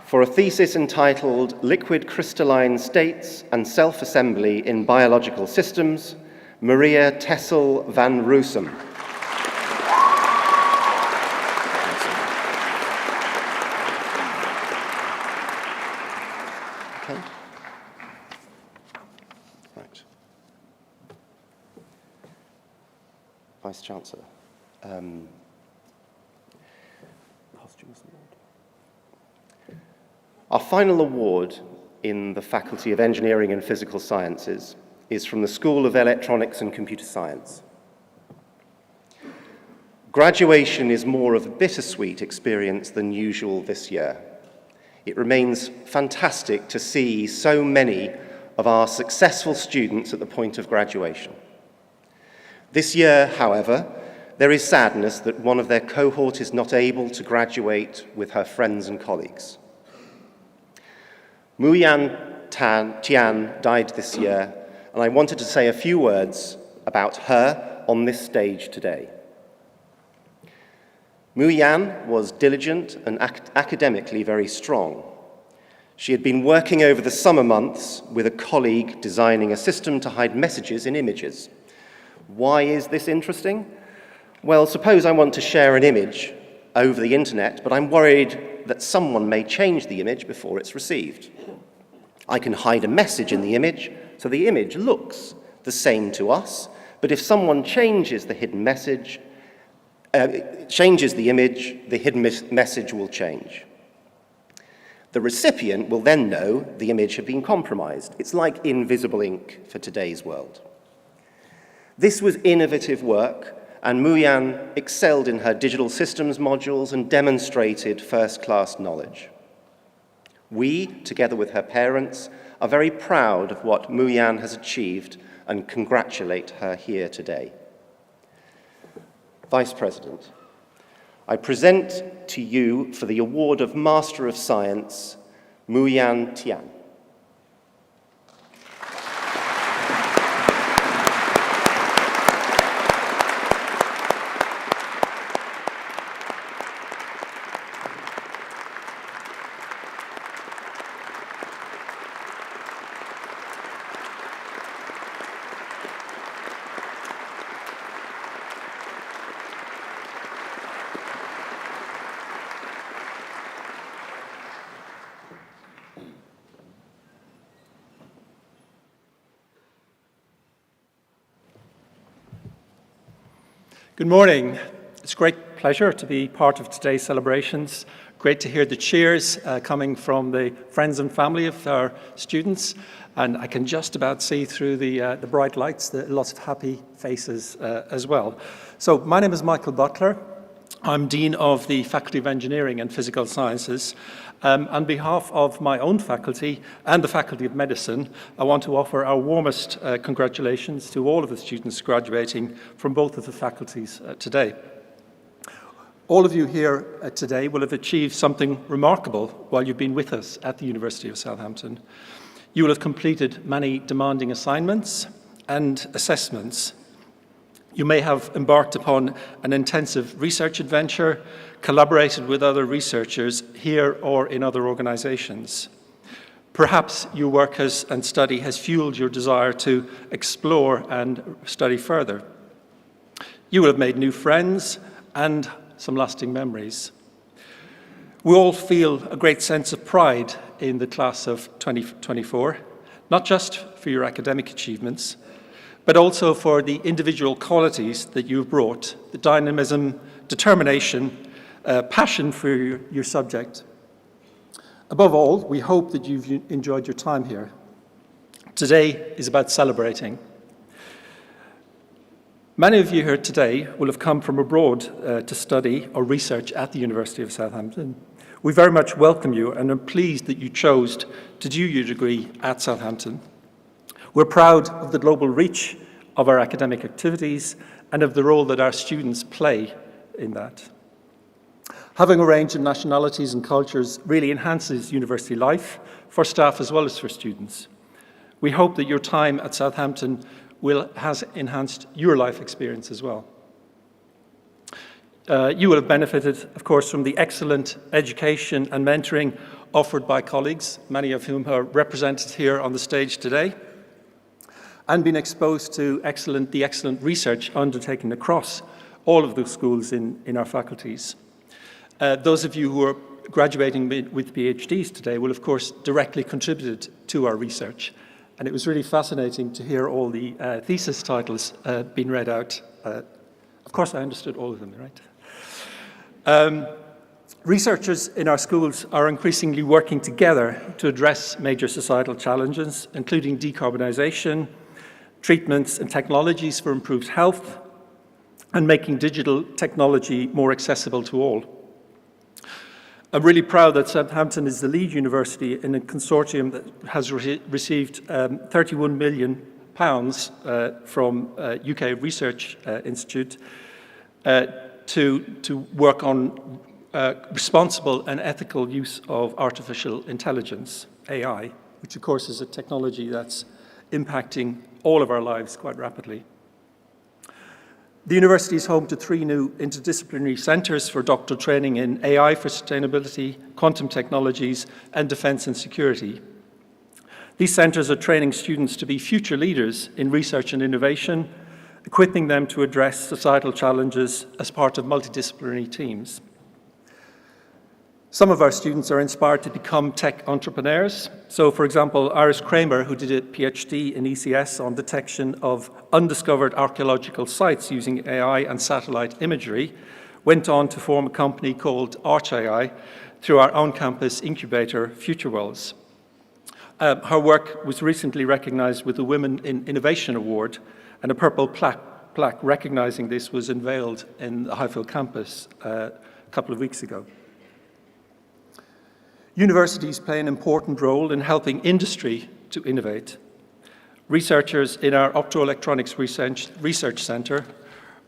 For a thesis entitled Liquid Crystalline States and Self-Assembly in Biological Systems, Maria Tessel van Roosem. Okay. Right. Vice-Chancellor. Posthumous award. Our final award in the Faculty of Engineering and Physical Sciences is from the School of Electronics and Computer Science. Graduation is more of a bittersweet experience than usual this year. It remains fantastic to see so many of our successful students at the point of graduation. This year, however, there is sadness that one of their cohort is not able to graduate with her friends and colleagues. Muyan Tian died this year, and I wanted to say a few words about her on this stage today. Muyan was diligent and academically very strong. She had been working over the summer months with a colleague designing a system to hide messages in images. Why is this interesting? Well, suppose I want to share an image over the internet, but I'm worried that someone may change the image before it's received. I can hide a message in the image, so the image looks the same to us, but if someone changes the hidden message, changes the image, the hidden message will change. The recipient will then know the image had been compromised. It's like invisible ink for today's world. This was innovative work, and Muyan excelled in her digital systems modules and demonstrated first-class knowledge. We, together with her parents, are very proud of what Muyan has achieved and congratulate her here today. Vice President, I present to you for the award of Master of Science, Muyan Tian. Good morning. It's a great pleasure to be part of today's celebrations. Great to hear the cheers coming from the friends and family of our students. And I can just about see through the bright lights, lots of happy faces as well. So my name is Michael Butler. I'm Dean of the Faculty of Engineering and Physical Sciences. On behalf of my own faculty and the Faculty of Medicine, I want to offer our warmest congratulations to all of the students graduating from both of the faculties today. All of you here today will have achieved something remarkable while you've been with us at the University of Southampton. You will have completed many demanding assignments and assessments. You may have embarked upon an intensive research adventure, collaborated with other researchers here or in other organizations. Perhaps your work and study has fueled your desire to explore and study further. You will have made new friends and some lasting memories. We all feel a great sense of pride in the class of 2024, not just for your academic achievements, but also for the individual qualities that you've brought, the dynamism, determination, passion for your subject. Above all, we hope that you've enjoyed your time here. Today is about celebrating. Many of you here today will have come from abroad to study or research at the University of Southampton. We very much welcome you and are pleased that you chose to do your degree at Southampton. We're proud of the global reach of our academic activities and of the role that our students play in that. Having a range of nationalities and cultures really enhances university life for staff as well as for students. We hope that your time at Southampton has enhanced your life experience as well. You will have benefited, of course, from the excellent education and mentoring offered by colleagues, many of whom are represented here on the stage today, and been exposed to the excellent research undertaken across all of the schools in our faculties. Those of you who are graduating with PhDs today will, of course, directly contributed to our research. And it was really fascinating to hear all the thesis titles being read out. Of course, I understood all of them, right? Researchers in our schools are increasingly working together to address major societal challenges, including decarbonisation, treatments and technologies for improved health, and making digital technology more accessible to all. I'm really proud that Southampton is the lead university in a consortium that has received £31 million from UK Research Institute to work on responsible and ethical use of artificial intelligence, AI, which of course is a technology that's impacting all of our lives quite rapidly. The university is home to 3 new interdisciplinary centres for doctoral training in AI for sustainability, quantum technologies, and defence and security. These centres are training students to be future leaders in research and innovation, equipping them to address societal challenges as part of multidisciplinary teams. Some of our students are inspired to become tech entrepreneurs. So, for example, Iris Kramer, who did a PhD in ECS on detection of undiscovered archaeological sites using AI and satellite imagery, went on to form a company called ArchAI through our on-campus incubator, Future Worlds. Her work was recently recognized with the Women in Innovation Award, and a purple plaque recognizing this was unveiled in the Highfield campus a couple of weeks ago. Universities play an important role in helping industry to innovate. Researchers in our Optoelectronics Research Centre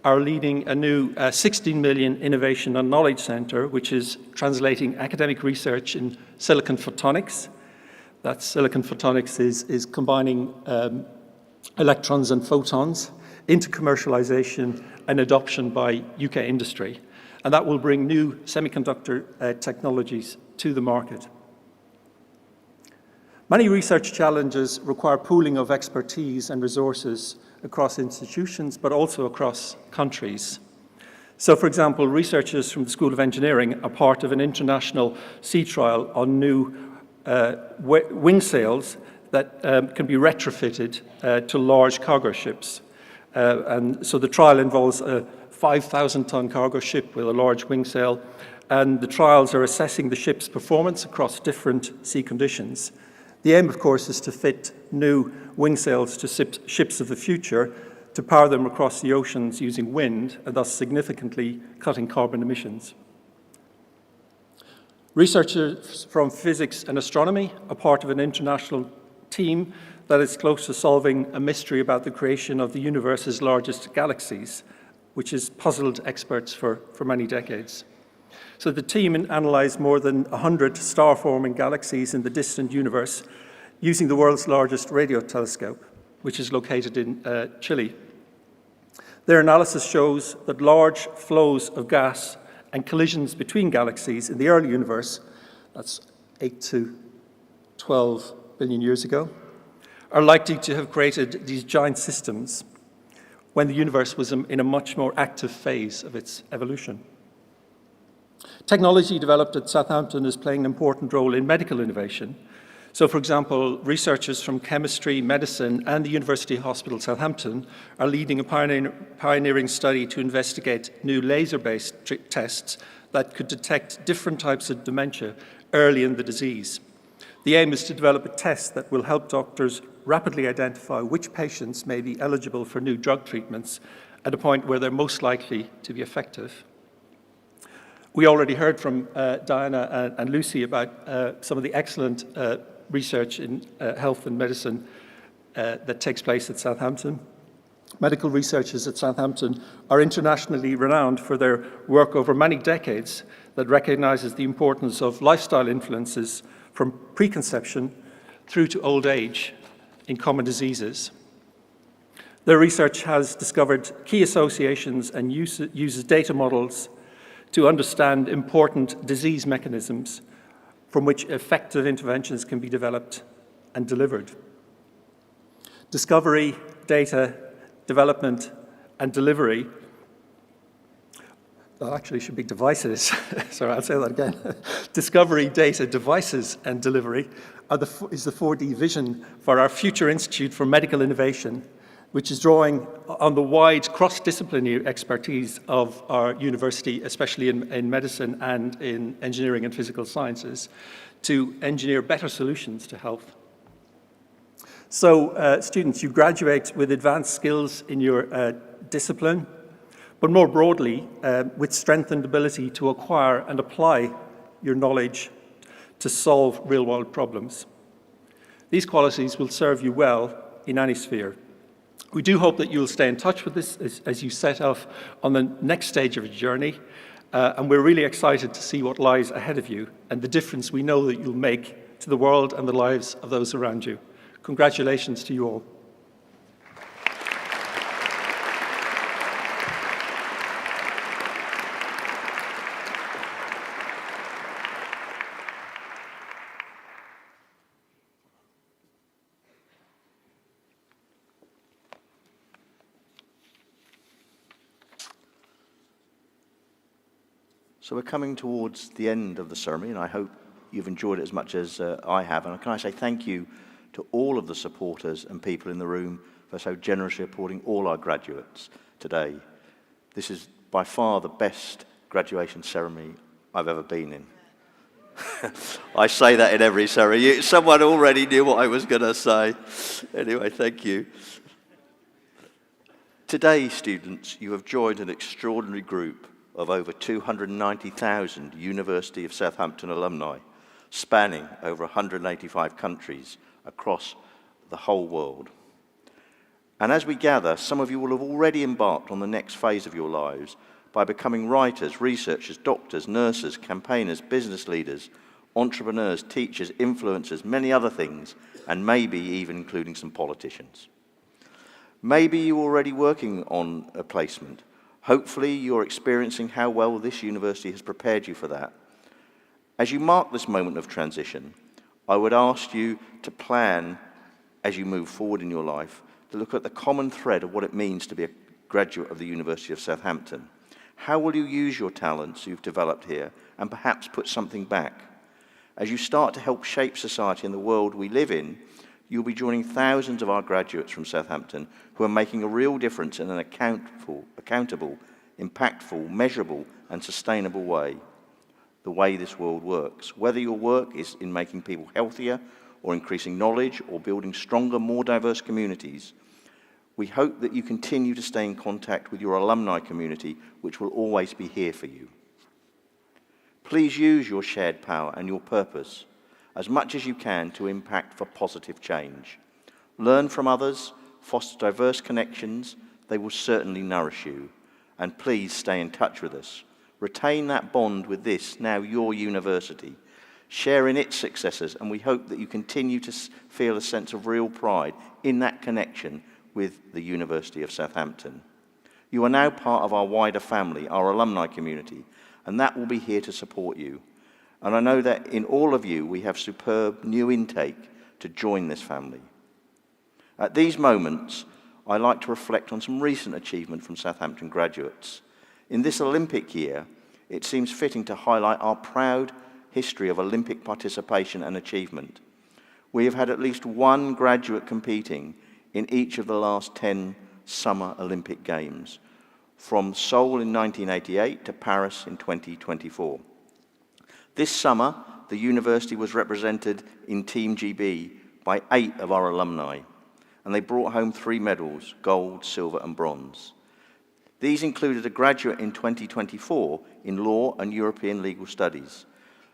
are leading a new 16 million Innovation and Knowledge Centre, which is translating academic research in silicon photonics. That silicon photonics is combining electrons and photons into commercialization and adoption by UK industry. And that will bring new semiconductor technologies to the market. Many research challenges require pooling of expertise and resources across institutions, but also across countries. So, for example, researchers from the School of Engineering are part of an international sea trial on new wing sails that can be retrofitted to large cargo ships. And so the trial involves 5,000-ton cargo ship with a large wing sail, and the trials are assessing the ship's performance across different sea conditions. The aim, of course, is to fit new wing sails to ships of the future to power them across the oceans using wind, and thus significantly cutting carbon emissions. Researchers from physics and astronomy are part of an international team that is close to solving a mystery about the creation of the universe's largest galaxies, which has puzzled experts for many decades. So the team analyzed more than 100 star-forming galaxies in the distant universe using the world's largest radio telescope, which is located in Chile. Their analysis shows that large flows of gas and collisions between galaxies in the early universe, that's 8 to 12 billion years ago, are likely to have created these giant systems when the universe was in a much more active phase of its evolution. Technology developed at Southampton is playing an important role in medical innovation. So, for example, researchers from chemistry, medicine, and the University Hospital Southampton are leading a pioneering study to investigate new laser-based tests that could detect different types of dementia early in the disease. The aim is to develop a test that will help doctors rapidly identify which patients may be eligible for new drug treatments at a point where they're most likely to be effective. We already heard from Diana and Lucy about some of the excellent research in health and medicine that takes place at Southampton. Medical researchers at Southampton are internationally renowned for their work over many decades that recognizes the importance of lifestyle influences from preconception through to old age in common diseases. Their research has discovered key associations and uses data models to understand important disease mechanisms from which effective interventions can be developed and delivered. Discovery, data, development, and delivery, that actually should be devices. Sorry, I'll say that again. Discovery, data, devices, and delivery is the 4D vision for our future Institute for Medical Innovation, which is drawing on the wide cross-disciplinary expertise of our university, especially in medicine and in engineering and physical sciences, to engineer better solutions to health. So, students, you graduate with advanced skills in your discipline, but more broadly, with strengthened ability to acquire and apply your knowledge to solve real-world problems. These qualities will serve you well in any sphere. We do hope that you'll stay in touch with this as you set off on the next stage of your journey, and we're really excited to see what lies ahead of you and the difference we know that you'll make to the world and the lives of those around you. Congratulations to you all. So we're coming towards the end of the ceremony, and I hope you've enjoyed it as much as I have. And can I say thank you to all of the supporters and people in the room for so generously supporting all our graduates today. This is by far the best graduation ceremony I've ever been in. I say that in every ceremony. Someone already knew what I was going to say. Anyway, thank you. Today, students, you have joined an extraordinary group of over 290,000 University of Southampton alumni, spanning over 185 countries across the whole world. And as we gather, some of you will have already embarked on the next phase of your lives by becoming writers, researchers, doctors, nurses, campaigners, business leaders, entrepreneurs, teachers, influencers, many other things, and maybe even including some politicians. Maybe you're already working on a placement. Hopefully you're experiencing how well this university has prepared you for that. As you mark this moment of transition, I would ask you to plan, as you move forward in your life, to look at the common thread of what it means to be a graduate of the University of Southampton. How will you use your talents you've developed here and perhaps put something back? As you start to help shape society and the world we live in, you'll be joining thousands of our graduates from Southampton who are making a real difference in an accountable, impactful, measurable, and sustainable way, the way this world works. Whether your work is in making people healthier, or increasing knowledge, or building stronger, more diverse communities, we hope that you continue to stay in contact with your alumni community, which will always be here for you. Please use your shared power and your purpose as much as you can to impact for positive change. Learn from others, foster diverse connections. They will certainly nourish you. And please stay in touch with us. Retain that bond with this, now your university. Share in its successes, and we hope that you continue to feel a sense of real pride in that connection with the University of Southampton. You are now part of our wider family, our alumni community, and that will be here to support you. And I know that in all of you, we have superb new intake to join this family. At these moments, I like to reflect on some recent achievement from Southampton graduates. In this Olympic year, it seems fitting to highlight our proud history of Olympic participation and achievement. We have had at least one graduate competing in each of the last 10 Summer Olympic Games, from Seoul in 1988 to Paris in 2024. This summer, the university was represented in Team GB by 8 of our alumni, and they brought home 3 medals, gold, silver, and bronze. These included a graduate in 2024 in law and European legal studies,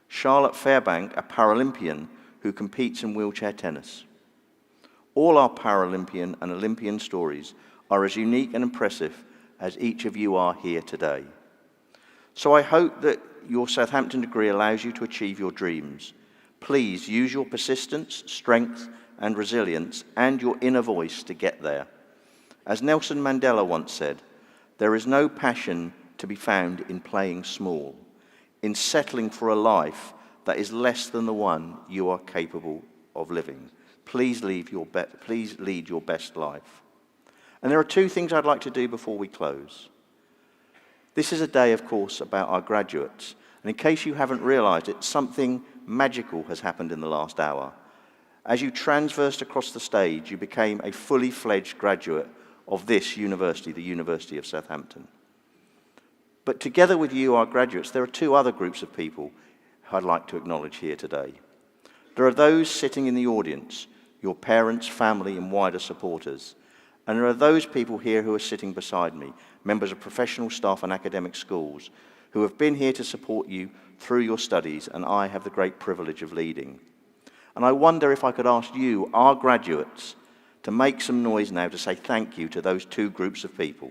Charlotte Fairbank, a Paralympian who competes in wheelchair tennis. All our Paralympian and Olympian stories are as unique and impressive as each of you are here today. So I hope that your Southampton degree allows you to achieve your dreams. Please use your persistence, strength, and resilience, and your inner voice to get there. As Nelson Mandela once said, there is no passion to be found in playing small, in settling for a life that is less than the one you are capable of living. Please lead your best life. And there are 2 things I'd like to do before we close. This is a day, of course, about our graduates. And in case you haven't realized it, something magical has happened in the last hour. As you transversed across the stage, you became a fully fledged graduate of this university, the University of Southampton. But together with you, our graduates, there are 2 other groups of people I'd like to acknowledge here today. There are those sitting in the audience, your parents, family, and wider supporters. And there are those people here who are sitting beside me, members of professional staff and academic schools, who have been here to support you through your studies, and I have the great privilege of leading. And I wonder if I could ask you, our graduates, to make some noise now to say thank you to those 2 groups of people.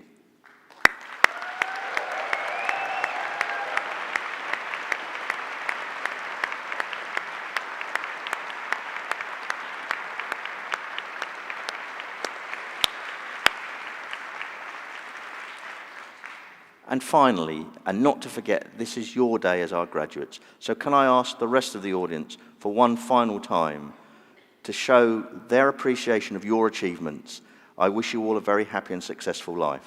And finally, and not to forget, this is your day as our graduates. So can I ask the rest of the audience for one final time to show their appreciation of your achievements. I wish you all a very happy and successful life.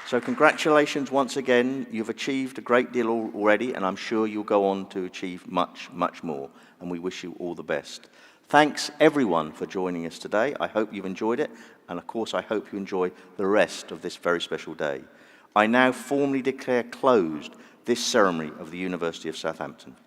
So congratulations once again. You've achieved a great deal already, and I'm sure you'll go on to achieve much, much more. And we wish you all the best. Thanks everyone for joining us today. I hope you've enjoyed it, and of course I hope you enjoy the rest of this very special day. I now formally declare closed this ceremony of the University of Southampton.